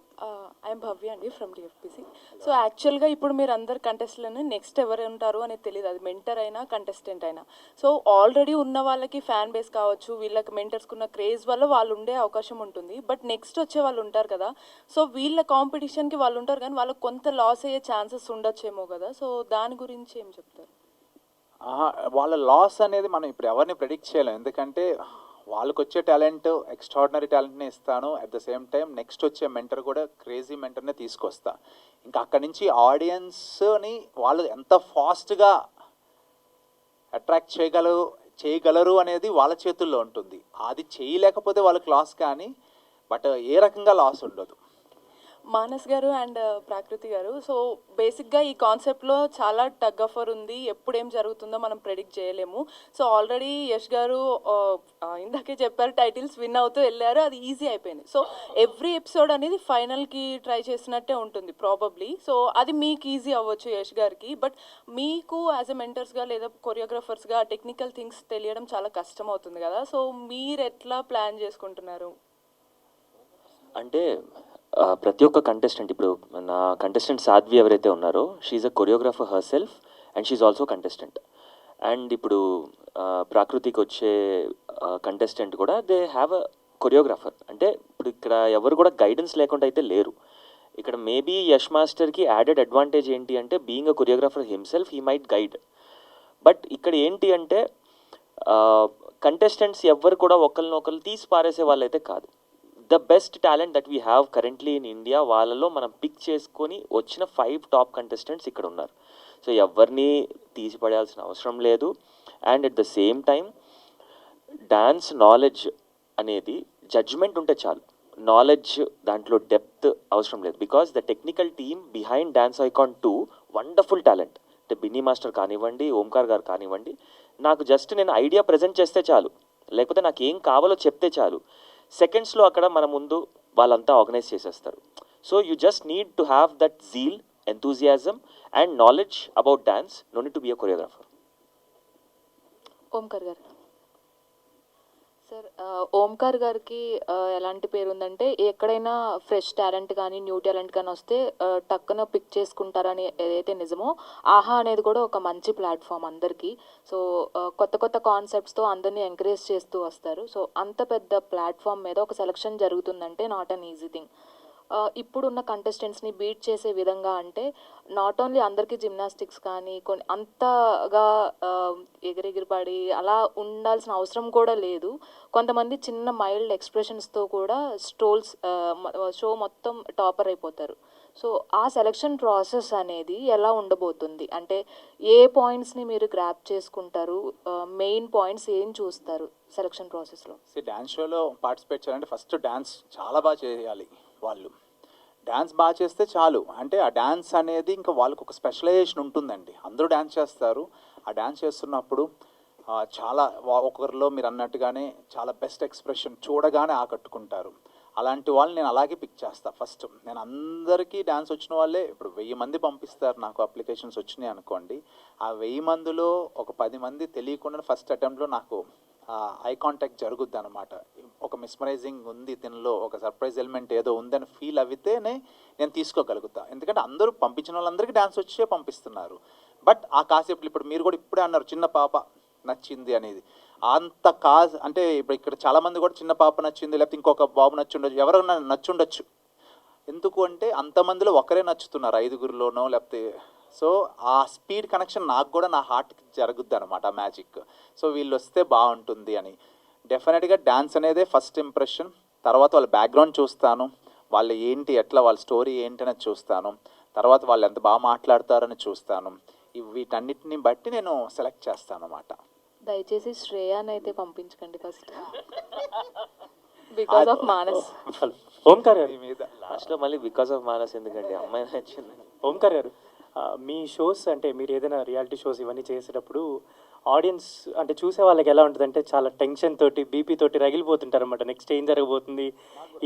ఐఎమ్ భవ్య అండి ఫ్రమ్ డిఎఫ్పిసి. సో యాక్చువల్గా ఇప్పుడు మీరు అందరు కంటెస్టెంట్లను నెక్స్ట్ ఎవరు ఉంటారు అనేది తెలియదు, అది మెంటర్ అయినా కంటెస్టెంట్ అయినా. సో ఆల్రెడీ ఉన్న వాళ్ళకి ఫ్యాన్ బేస్ కావచ్చు, వీళ్ళకి మెంటర్స్కి ఉన్న క్రేజ్ వల్ల వాళ్ళు ఉండే అవకాశం ఉంటుంది. బట్ నెక్స్ట్ వచ్చే వాళ్ళు ఉంటారు కదా, సో వీళ్ళ కాంపిటీషన్కి వాళ్ళు ఉంటారు కానీ వాళ్ళకి కొంత లాస్ అయ్యే ఛాన్సెస్ ఉండొచ్చేమో కదా, సో దాని గురించి ఏం చెప్తారు? వాళ్ళ లాస్ అనేది మనం ఇప్పుడు ఎవరిని ప్రెడిక్ట్ చేయలేం, ఎందుకంటే వాళ్ళకి వచ్చే టాలెంట్ ఎక్స్ట్రాడినరీ టాలెంట్ని ఇస్తాను, at the same time next వచ్చే మెంటర్ కూడా క్రేజీ మెంటర్నే తీసుకొస్తా. ఇంకా అక్కడి నుంచి ఆడియన్స్ని వాళ్ళు ఎంత ఫాస్ట్గా అట్రాక్ట్ చేయగలరు అనేది వాళ్ళ చేతుల్లో ఉంటుంది. అది చేయలేకపోతే వాళ్ళకి లాస్, కానీ బట్ ఏ రకంగా లాస్ ఉండదు. మానస్ గారు అండ్ ప్రాకృతి గారు, సో బేసిక్గా ఈ కాన్సెప్ట్లో చాలా టగ్ ఆఫర్ ఉంది, ఎప్పుడేం జరుగుతుందో మనం ప్రెడిక్ట్ చేయలేము. సో ఆల్రెడీ యష్ గారు ఇందాకే చెప్పారు, టైటిల్స్ విన్ అవుతూ వెళ్ళారు, అది ఈజీ అయిపోయింది. సో ఎవ్రీ ఎపిసోడ్ అనేది ఫైనల్కి ట్రై చేసినట్టే ఉంటుంది ప్రాబబ్లీ. సో అది మీకు ఈజీ అవ్వచ్చు యష్ గారికి, బట్ మీకు యాజ్ ఎ మెంటర్స్గా లేదా కొరియోగ్రాఫర్స్గా టెక్నికల్ థింగ్స్ తెలియడం చాలా కష్టం అవుతుంది కదా, సో మీరు ఎట్లా ప్లాన్ చేసుకుంటున్నారు? అంటే ప్రతి ఒక్క కంటెస్టెంట్, ఇప్పుడు నా కంటెస్టెంట్ సాధ్వి ఎవరైతే ఉన్నారో, she a choreographer herself and she also contestant. And ఇప్పుడు ప్రాకృతికి వచ్చే కంటెస్టెంట్ కూడా దే హ్యావ్ అ కొరియోగ్రాఫర్. అంటే ఇప్పుడు ఇక్కడ ఎవరు కూడా గైడెన్స్ లేకుండా అయితే లేరు. ఇక్కడ మేబీ యష్ మాస్టర్కి యాడెడ్ అడ్వాంటేజ్ ఏంటి అంటే, being a choreographer himself he might guide. But ఇక్కడ ఏంటి అంటే కంటెస్టెంట్స్ ఎవ్వరు కూడా ఒకరినొకరు తీసి పారేసే వాళ్ళైతే కాదు. The best talent that we have currently in India, వాళ్ళలో మనం పిక్ చేసుకొని వచ్చిన 5 టాప్ కంటెస్టెంట్స్ ఇక్కడ ఉన్నారు. సో ఎవరిని తీసిపడేయాల్సిన అవసరం లేదు. And at the same time dance knowledge అనేది జడ్జ్మెంట్ ఉంటే చాలు, నాలెడ్జ్ దాంట్లో డెప్త్ అవసరం లేదు. Because the technical team behind dance icon 2 wonderful talent. అంటే బిన్నీ మాస్టర్ కానివ్వండి, ఓంకార్ గారు కానివ్వండి, నాకు జస్ట్ నేను ఐడియా ప్రజెంట్ చేస్తే చాలు, లేకపోతే నాకు ఏం కావాలో చెప్తే చాలు, సెకండ్స్లో అక్కడ మన ముందు వాళ్ళంతా ఆర్గనైజ్ చేసేస్తారు. So you just need to have that zeal, enthusiasm and knowledge about dance, no need to be a choreographer. Omkar గారు. సార్, ఓంకార్ గారికి ఎలాంటి పేరు ఉందంటే, ఎక్కడైనా ఫ్రెష్ టాలెంట్ కానీ న్యూ టాలెంట్ కానీ వస్తే టక్కున పిక్ చేసుకుంటారని ఏదైతే నిజమో, ఆహా అనేది కూడా ఒక మంచి ప్లాట్ఫామ్ అందరికీ. సో కొత్త కొత్త కాన్సెప్ట్స్తో అందరినీ ఎంకరేజ్ చేస్తూ వస్తారు. సో అంత పెద్ద ప్లాట్ఫామ్ మీద ఒక సెలక్షన్ జరుగుతుందంటే నాట్ అన్ ఈజీ థింగ్. ఇప్పుడున్న కంటెస్టెంట్స్ని బీట్ చేసే విధంగా అంటే, నాట్ ఓన్లీ అందరికీ జిమ్నాస్టిక్స్ కానీ కొన్ని అంతగా ఎగిరెగిరిపడి అలా ఉండాల్సిన అవసరం కూడా లేదు. కొంతమంది చిన్న మైల్డ్ ఎక్స్ప్రెషన్స్తో కూడా షో మొత్తం టాపర్ అయిపోతారు. సో ఆ సెలక్షన్ ప్రాసెస్ అనేది ఎలా ఉండబోతుంది? అంటే ఏ పాయింట్స్ని మీరు గ్రాప్ చేసుకుంటారు? మెయిన్ పాయింట్స్ ఏం చూస్తారు సెలక్షన్ ప్రాసెస్లో? డ్యాన్స్ షోలో పార్టిసిపేట్ చేయాలంటే ఫస్ట్ డ్యాన్స్ చాలా బాగా చేయాలి. వాళ్ళు డ్యాన్స్ బాగా చేస్తే చాలు. అంటే ఆ డ్యాన్స్ అనేది ఇంకా వాళ్ళకు ఒక స్పెషలైజేషన్ ఉంటుందండి. అందరూ డ్యాన్స్ చేస్తారు. ఆ డ్యాన్స్ చేస్తున్నప్పుడు చాలా ఒకరిలో మీరు అన్నట్టుగానే చాలా బెస్ట్ ఎక్స్ప్రెషన్ చూడగానే ఆకట్టుకుంటారు. అలాంటి వాళ్ళని నేను అలాగే పిక్ చేస్తాను. ఫస్ట్ నేను అందరికీ డ్యాన్స్ వచ్చిన వాళ్ళే, ఇప్పుడు 1000 మంది పంపిస్తారు నాకు అప్లికేషన్స్ వచ్చినాయి అనుకోండి, ఆ 1000 మందిలో ఒక 10 మంది తెలియకుండా ఫస్ట్ అటెంప్ట్లో నాకు ఐ కాంటాక్ట్ జరుగుద్ది అనమాట. ఒక మిస్మరైజింగ్ ఉంది దీనిలో, ఒక సర్ప్రైజ్ ఎలిమెంట్ ఏదో ఉందని ఫీల్ అవితేనే నేను తీసుకోగలుగుతా. ఎందుకంటే అందరూ పంపించిన వాళ్ళందరికీ డ్యాన్స్ వచ్చే పంపిస్తున్నారు. బట్ ఆ కాసేపు ఇప్పుడు మీరు కూడా ఇప్పుడే అన్నారు చిన్న పాప నచ్చింది అనేది, అంత అంటే ఇప్పుడు ఇక్కడ చాలామంది కూడా చిన్న పాప నచ్చింది, లేకపోతే ఇంకొక బాబు నచ్చుండొచ్చు, ఎవరైనా నచ్చుండొచ్చు. ఎందుకు అంటే అంతమందిలో ఒకరే నచ్చుతున్నారు 5గురిలోనో లేకపోతే. సో ఆ స్పీడ్ కనెక్షన్ నాకు కూడా నా హార్ట్కి జరుగుద్ది అనమాట ఆ మ్యాజిక్. సో వీళ్ళు వస్తే బాగుంటుంది అని. డెఫినెట్గా డ్యాన్స్ అనేదే ఫస్ట్ ఇంప్రెషన్. తర్వాత వాళ్ళ బ్యాక్గ్రౌండ్ చూస్తాను, వాళ్ళు ఏంటి ఎట్లా వాళ్ళ స్టోరీ ఏంటనేది చూస్తాను, తర్వాత వాళ్ళు ఎంత బాగా మాట్లాడతారని చూస్తాను. వీటన్నిటిని బట్టి నేను సెలెక్ట్ చేస్తాను అన్నమాట. దయచేసి శ్రేయాని అయితే పంపించకండి first, because of Manas. Omkar garu మీద లాస్ట్లో మళ్ళీ బికాస్ ఆఫ్ మానస్ ఎందుకండి, అమ్మాయి నచ్చింది. ఓంకార్ గారు, మీ షోస్ అంటే మీరు ఏదైనా రియాలిటీ షోస్ ఇవన్నీ చేసేటప్పుడు ఆడియన్స్ అంటే చూసే వాళ్ళకి ఎలా ఉంటుందంటే చాలా టెన్షన్ తోటి బీపీ తోటి రగిలిపోతుంటారు అనమాట. నెక్స్ట్ ఏం జరగబోతుంది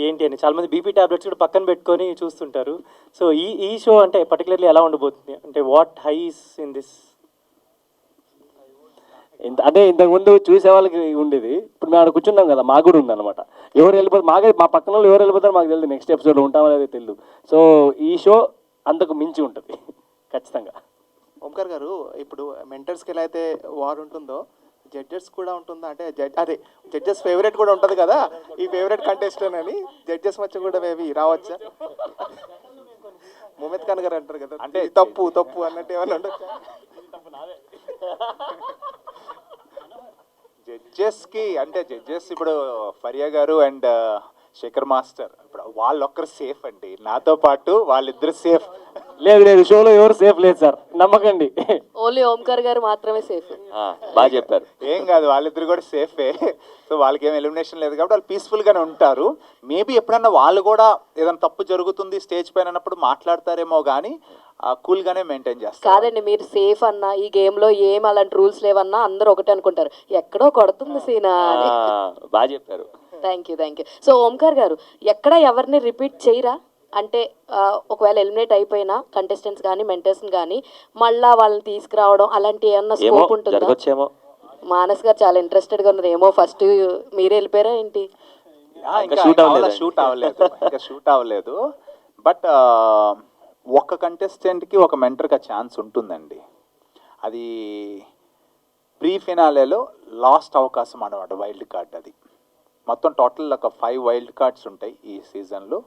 ఏంటి అని చాలామంది బీపీ టాబ్లెట్స్ కూడా పక్కన పెట్టుకొని చూస్తుంటారు. సో ఈ షో అంటే పర్టికులర్లీ ఎలా ఉండబోతుంది? అంటే వాట్ హైస్ ఇన్ దిస్? అంటే ఇంతకుముందు చూసే వాళ్ళకి ఉండేది, ఇప్పుడు మేము అక్కడ కూర్చున్నాం కదా, మాకు కూడా ఉందన్నమాట. ఎవరు వెళ్ళిపోతారు మా పక్కన వాళ్ళు ఎవరు వెళ్ళిపోతారో మాకు తెలియదు, నెక్స్ట్ ఎపిసోడ్లో ఉంటామో లేదో తెలియదు. సో ఈ షో అంతకు మించి ఉంటుంది ఖచ్చితంగా. ఓంకార్ గారు, ఇప్పుడు మెంటర్స్కి ఎలా అయితే వార్ ఉంటుందో జడ్జెస్ కూడా ఉంటుందా? అంటే అదే జడ్జెస్ ఫేవరెట్ కూడా ఉంటుంది కదా, ఈ ఫేవరెట్ కంటెస్టెంట్ అని జడ్జెస్ మధ్య కూడా మేబీ రావచ్చా? ముమెత్ ఖాన్ గారు అంటారు కదా, అంటే తప్పు తప్పు అన్నట్టు ఏమైనా ఉండొచ్చా? జడ్జెస్కి అంటే జడ్జెస్ ఇప్పుడు ఫరియా గారు అండ్ శేఖర్ మాస్టర్ ఇప్పుడు వాళ్ళొక్కరు సేఫ్ అండి, నాతో పాటు వాళ్ళిద్దరు సేఫ్. లేదు, షోలో ఎవరు సేఫ్ లేదు సార్, నమ్మకండి. ఓన్లీ ఓంకార్ గారు మాత్రమే సేఫ్. బాగా చెప్పారు. ఏం కాదు, వాళ్ళిద్దరు కూడా సేఫే. సో వాళ్ళకి ఏం ఎలిమినేషన్ లేదు కాబట్టి వాళ్ళు పీస్ఫుల్గానే ఉంటారు. మేబీ ఎప్పుడన్నా వాళ్ళు కూడా ఏదైనా తప్పు జరుగుతుంది స్టేజ్ పైన అన్నప్పుడు మాట్లాడతారేమో కానీ కూల్గానే మెయింటైన్ చేస్తారు. కాదండి, మీరు సేఫ్ అన్నా ఈ గేమ్లో ఏం అలాంటి రూల్స్ లేవన్నా అందరూ ఒకటే అనుకుంటారు, ఎక్కడో కొడుతుంది సీనా అని. బాగా చెప్పారు. Thank you. సో ఓంకార్ గారు, ఎక్కడ ఎవరిని రిపీట్ చేయరా? అంటే ఒకవేళ ఎలిమినేట్ అయిపోయినా కంటెస్టెంట్స్ కానీ మెంటర్స్ని కానీ మళ్ళా వాళ్ళని తీసుకురావడం అలాంటి ఏమన్నా స్కోప్ ఉంటుందా? జరగచ్చేమో. మానస్ గారు చాలా ఇంట్రెస్టెడ్గా ఉన్నారు, ఏమో ఫస్ట్ మీరే వెళ్ళిపోయారా ఏంటి? ఇంకా షూట్ అవ్వలేదు. బట్ ఒక్క కంటెస్టెంట్కి ఒక మెంటర్గా ఛాన్స్ ఉంటుందండి. అది ప్రీ ఫినాలేలో లాస్ట్ అవకాశం అన్నమాట, వైల్డ్ కార్డ్. అది మొత్తం టోటల్ ఒక 5 వైల్డ్ కార్డ్స్ ఉంటాయి ఈ సీజన్లో.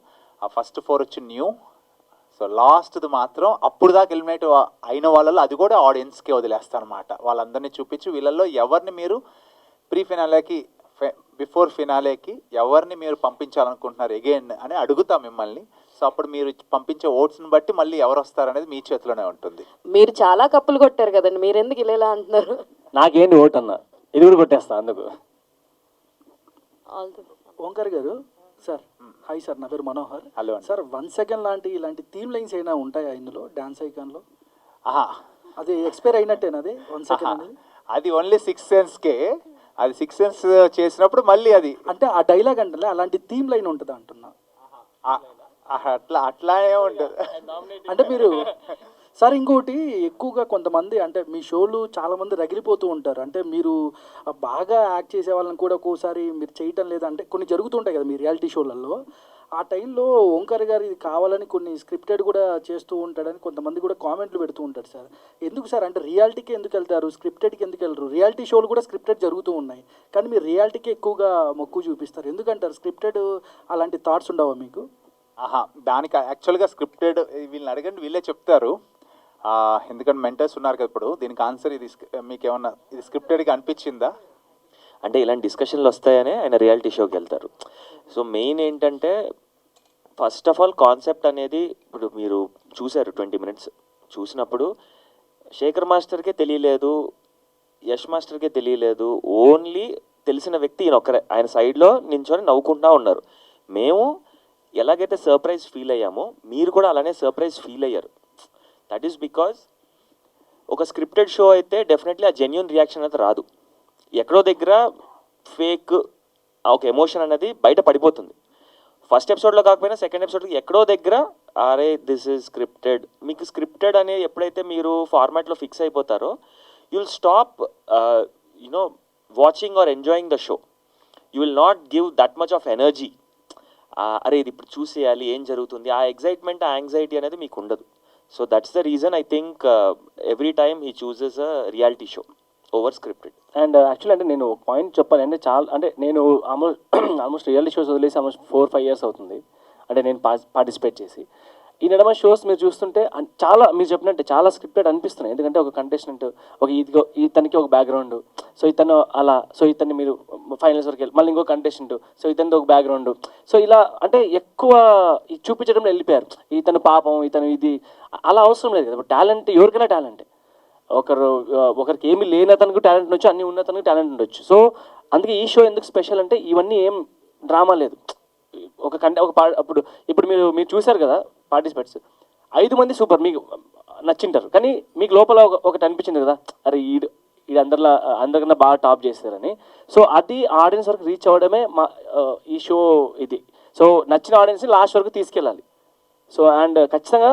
ఆ ఫస్ట్ 4 వచ్చి న్యూ. సో లాస్ట్ది మాత్రం అప్పుడు దాకా ఎలిమినేట్ అయిన వాళ్ళలో అది కూడా ఆడియన్స్కే వదిలేస్తారనమాట. వాళ్ళందరినీ చూపించి వీళ్ళల్లో ఎవరిని మీరు ప్రీ ఫినాలేకి బిఫోర్ ఫినాలేకి ఎవరిని మీరు పంపించాలనుకుంటున్నారు ఎగైన్ అని అడుగుతా మిమ్మల్ని. సో అప్పుడు మీరు పంపించే ఓట్స్ని బట్టి మళ్ళీ ఎవరు వస్తారనేది మీ చేతిలోనే ఉంటుంది. మీరు చాలా కప్పులు కొట్టారు కదండి, మీరు ఎందుకు ఇలా అంటున్నారు? నాకేంటి ఓటు అన్న, ఇది కూడా కొట్టేస్తా అందుకు. ఓంకార్ గారు సార్, హాయ్ సార్, నా పేరు మనోహర్. హలో సార్, 1 సెకండ్ ఇలాంటి థీమ్ లైన్స్ అయినా ఉంటాయా ఇందులో డాన్స్ ఐకాన్లో? అది ఎక్స్పైర్ అయినట్టేనా అది 1 సెకండ్ అనేది? అది ఓన్లీ 6 సెన్స్కే. అది 6 సెన్స్ చేసినప్పుడు మళ్ళీ అది అంటే ఆ డైలాగ్ అంటే అలాంటి థీమ్ లైన్ ఉంటుందా అంటున్నా. అట్లానే ఉంటుంది. అంటే మీరు సార్, ఇంకోటి ఎక్కువగా కొంతమంది అంటే మీ షోలు చాలామంది రగిలిపోతూ ఉంటారు. అంటే మీరు బాగా యాక్ట్ చేసే వాళ్ళని కూడా ఒక్కోసారి మీరు చేయటం లేదా అంటే కొన్ని జరుగుతుంటాయి కదా మీ రియాలిటీ షోలలో. ఆ టైంలో ఓంకార్ గారు ఇది కావాలని కొన్ని స్క్రిప్టెడ్ కూడా చేస్తూ ఉంటాడని కొంతమంది కూడా కామెంట్లు పెడుతూ ఉంటారు సార్. ఎందుకు సార్, అంటే రియాలిటీకి ఎందుకు వెళ్తారు, స్క్రిప్టెడ్కి ఎందుకు వెళ్ళరు? రియాలిటీ షోలు కూడా స్క్రిప్టెడ్ జరుగుతూ ఉన్నాయి, కానీ మీరు రియాలిటీకి ఎక్కువగా మొక్కు చూపిస్తారు ఎందుకంటారు? స్క్రిప్టెడ్ అలాంటి థాట్స్ ఉండవా మీకు? దానికి యాక్చువల్గా స్క్రిప్టెడ్ వీళ్ళని అడగండి, వీళ్ళే చెప్తారు. ఎందుకంటే మెంటర్స్ ఉన్నారు కదా ఇప్పుడు. దీనికి ఆన్సర్ ఇది మీకు ఏమన్నా ఇది స్క్రిప్టెడ్గా అనిపించిందా? అంటే ఇలాంటి డిస్కషన్లు వస్తాయనే ఆయన రియాలిటీ షోకి వెళ్తారు. సో మెయిన్ ఏంటంటే ఫస్ట్ ఆఫ్ ఆల్ కాన్సెప్ట్ అనేది ఇప్పుడు మీరు చూశారు 20 మినిట్స్ చూసినప్పుడు శేఖర్ మాస్టర్కే తెలియలేదు, యష్ మాస్టర్కే తెలియలేదు. ఓన్లీ తెలిసిన వ్యక్తి ఈయన ఒక్కరే, ఆయన సైడ్లో నించొని నవ్వుకుంటూ ఉన్నారు. మేము ఎలాగైతే సర్ప్రైజ్ ఫీల్ అయ్యామో మీరు కూడా అలానే సర్ప్రైజ్ ఫీల్ అయ్యారు. దట్ ఈస్ బికాజ్ ఒక స్క్రిప్టెడ్ షో అయితే డెఫినెట్లీ ఆ జెన్యున్ రియాక్షన్ అనేది రాదు. ఎక్కడో దగ్గర ఫేక్ ఒక ఎమోషన్ అనేది బయట పడిపోతుంది. ఫస్ట్ ఎపిసోడ్లో కాకపోయినా సెకండ్ ఎపిసోడ్కి ఎక్కడో దగ్గర అరే దిస్ ఈజ్ స్క్రిప్టెడ్. మీకు స్క్రిప్టెడ్ అనేది ఎప్పుడైతే మీరు ఫార్మాట్లో ఫిక్స్ అయిపోతారో you will stop you know watching or enjoying the show. You will not give that much of energy. అరే ఇది ఇప్పుడు చూసేయాలి ఏం జరుగుతుంది, ఆ ఎగ్జైట్మెంట్ ఆ యాంగ్జైటీ అనేది మీకు ఉండదు. So that's the reason I think every time he chooses a reality show over scripted. And actually అంటే నేను ఒక పాయింట్ చెప్పాలి అంటే చాలా అంటే నేను ఆల్మోస్ట్ రియాలిటీ షోస్ వదిలేసి ఆల్మోస్ట్ 4-5 years అవుతుంది అంటే నేను పార్టిసిపేట్ చేసి. ఈ నడమ షోస్ మీరు చూస్తుంటే చాలా మీరు చెప్పినట్టే చాలా స్క్రిప్టెడ్ అనిపిస్తున్నాయి. ఎందుకంటే ఒక కంటెస్టెంట్ ఒక ఇదిగో ఇతనికి ఒక బ్యాక్గ్రౌండ్, సో ఇతను అలా, సో ఇతన్ని మీరు ఫైనల్స్ వరకు వెళ్ళి మళ్ళీ ఇంకో కంటెస్టెంట్, సో ఇతనిది ఒక బ్యాక్గ్రౌండ్, సో ఇలా అంటే ఎక్కువ చూపించడంలో వెళ్ళిపోయారు. ఇతను పాపం ఇతను ఇది అలా అవసరం లేదు కదా. టాలెంట్ ఎవరికైనా టాలెంటే. ఒకరికి ఏమీ లేని అతనికి టాలెంట్ ఉండొచ్చు, అన్నీ ఉన్న అతనికి టాలెంట్ ఉండొచ్చు. సో అందుకే ఈ షో ఎందుకు స్పెషల్ అంటే ఇవన్నీ ఏం డ్రామా లేదు. అప్పుడు ఇప్పుడు మీరు చూశారు కదా పార్టిసిపేట్స్ 5 మంది సూపర్ మీకు నచ్చింటారు, కానీ మీకు లోపల ఒకటి అనిపించింది కదా అరే ఈడు అందరికన్నా బాగా టాప్ చేస్తారని. సో అది ఆడియన్స్ వరకు రీచ్ అవ్వడమే మా ఈ షో ఇది. సో నచ్చిన ఆడియన్స్ని లాస్ట్ వరకు తీసుకెళ్ళాలి. సో అండ్ ఖచ్చితంగా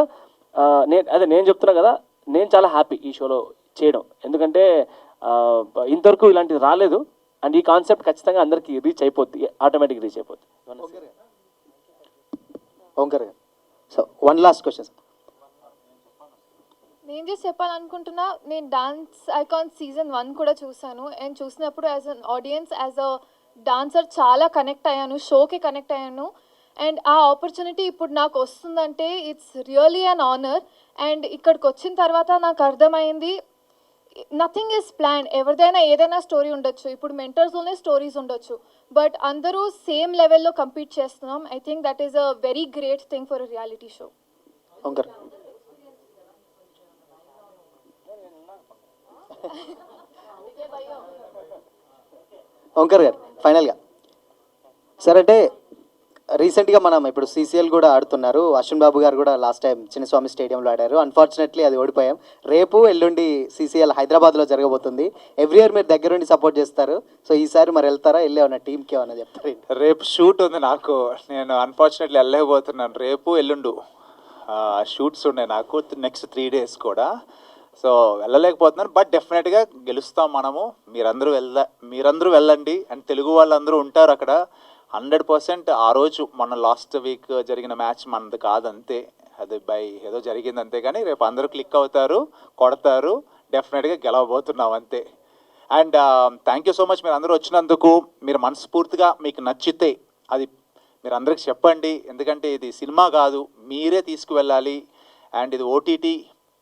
నేను చెప్తున్నా కదా, నేను చాలా హ్యాపీ ఈ షోలో చేయడం. ఎందుకంటే ఇంతవరకు ఇలాంటిది రాలేదు. అండ్ ఈ కాన్సెప్ట్ ఖచ్చితంగా అందరికీ రీచ్ అయిపోద్ది, ఆటోమేటిక్ రీచ్ అయిపోద్ది. ఓంకర్ గారు, సో వన్ లాస్ట్ క్వశ్చన్. నేను జస్ట్ చెప్పాలనుకుంటున్నా, నేను డాన్స్ ఐకాన్ సీజన్ 1 కూడా చూసాను. అండ్ చూసినప్పుడు as an audience, as a dancer చాలా కనెక్ట్ అయ్యాను, షోకి కనెక్ట్ అయ్యాను. అండ్ ఆ ఆపర్చునిటీ ఇప్పుడు నాకు వస్తుందంటే it's really an honour. And ఇక్కడికి వచ్చిన తర్వాత నాకు అర్థమైంది, నథింగ్ ఈజ్ ప్లాన్. ఎవరిదైనా ఏదైనా స్టోరీ ఉండొచ్చు, ఇప్పుడు మెంటర్స్లోనే స్టోరీస్ ఉండొచ్చు, బట్ అందరూ సేమ్ లెవెల్లో కంపీట్ చేస్తున్నాం. I think that is a very great thing for a reality show. Omkar Omkar గారు, ఫైనల్గా సార్, అంటే రీసెంట్గా మనం ఇప్పుడు సీసీఎల్ కూడా ఆడుతున్నారు. అశ్విన్ బాబు గారు కూడా లాస్ట్ టైం చిన్నస్వామి స్టేడియంలో ఆడారు. అన్ఫార్చునేట్లీ అది ఓడిపోయాం. రేపు ఎల్లుండి సీసీఎల్ హైదరాబాద్లో జరగబోతుంది. ఎవ్రీ ఇయర్ మీరు దగ్గరుండి సపోర్ట్ చేస్తారు. సో ఈసారి మరి వెళ్తారా, వెళ్ళి ఏమన్నా టీంకి ఏమన్నా చెప్తారు? రేపు షూట్ ఉంది నాకు, నేను అన్ఫార్చునేట్లీ వెళ్ళలేకపోతున్నాను. రేపు ఎల్లుండు షూట్స్ ఉన్నాయి నాకు నెక్స్ట్ 3 days కూడా. సో వెళ్ళలేకపోతున్నాను, బట్ డెఫినెట్గా గెలుస్తాం మనము. మీరందరూ వెళ్ళండి. అండ్ తెలుగు వాళ్ళందరూ ఉంటారు అక్కడ 100%. ఆ రోజు మన లాస్ట్ వీక్ జరిగిన మ్యాచ్ మనది కాదంతే, అది బై ఏదో జరిగింది అంతే. కానీ రేపు అందరూ క్లిక్ అవుతారు, కొడతారు, డెఫినెట్గా గెలవబోతున్నాం అంతే. And thank you so much మీరు అందరూ వచ్చినందుకు. మీరు మనస్ఫూర్తిగా మీకు నచ్చితే అది మీరు అందరికి చెప్పండి, ఎందుకంటే ఇది సినిమా కాదు, మీరే తీసుకువెళ్ళాలి. అండ్ ఇది ఓటీటీ.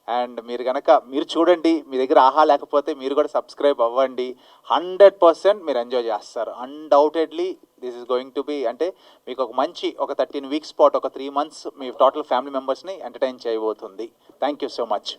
అండ్ మీరు చూడండి, మీ దగ్గర ఆహా లేకపోతే మీరు కూడా సబ్స్క్రైబ్ అవ్వండి. 100% మీరు ఎంజాయ్ చేస్తారు. Undoubtedly this is going to be, అంటే మీకు ఒక 13 weeks పాటు, ఒక 3 months మీ టోటల్ ఫ్యామిలీ మెంబర్స్ని ఎంటర్టైన్ చేయబోతుంది. Thank you so much.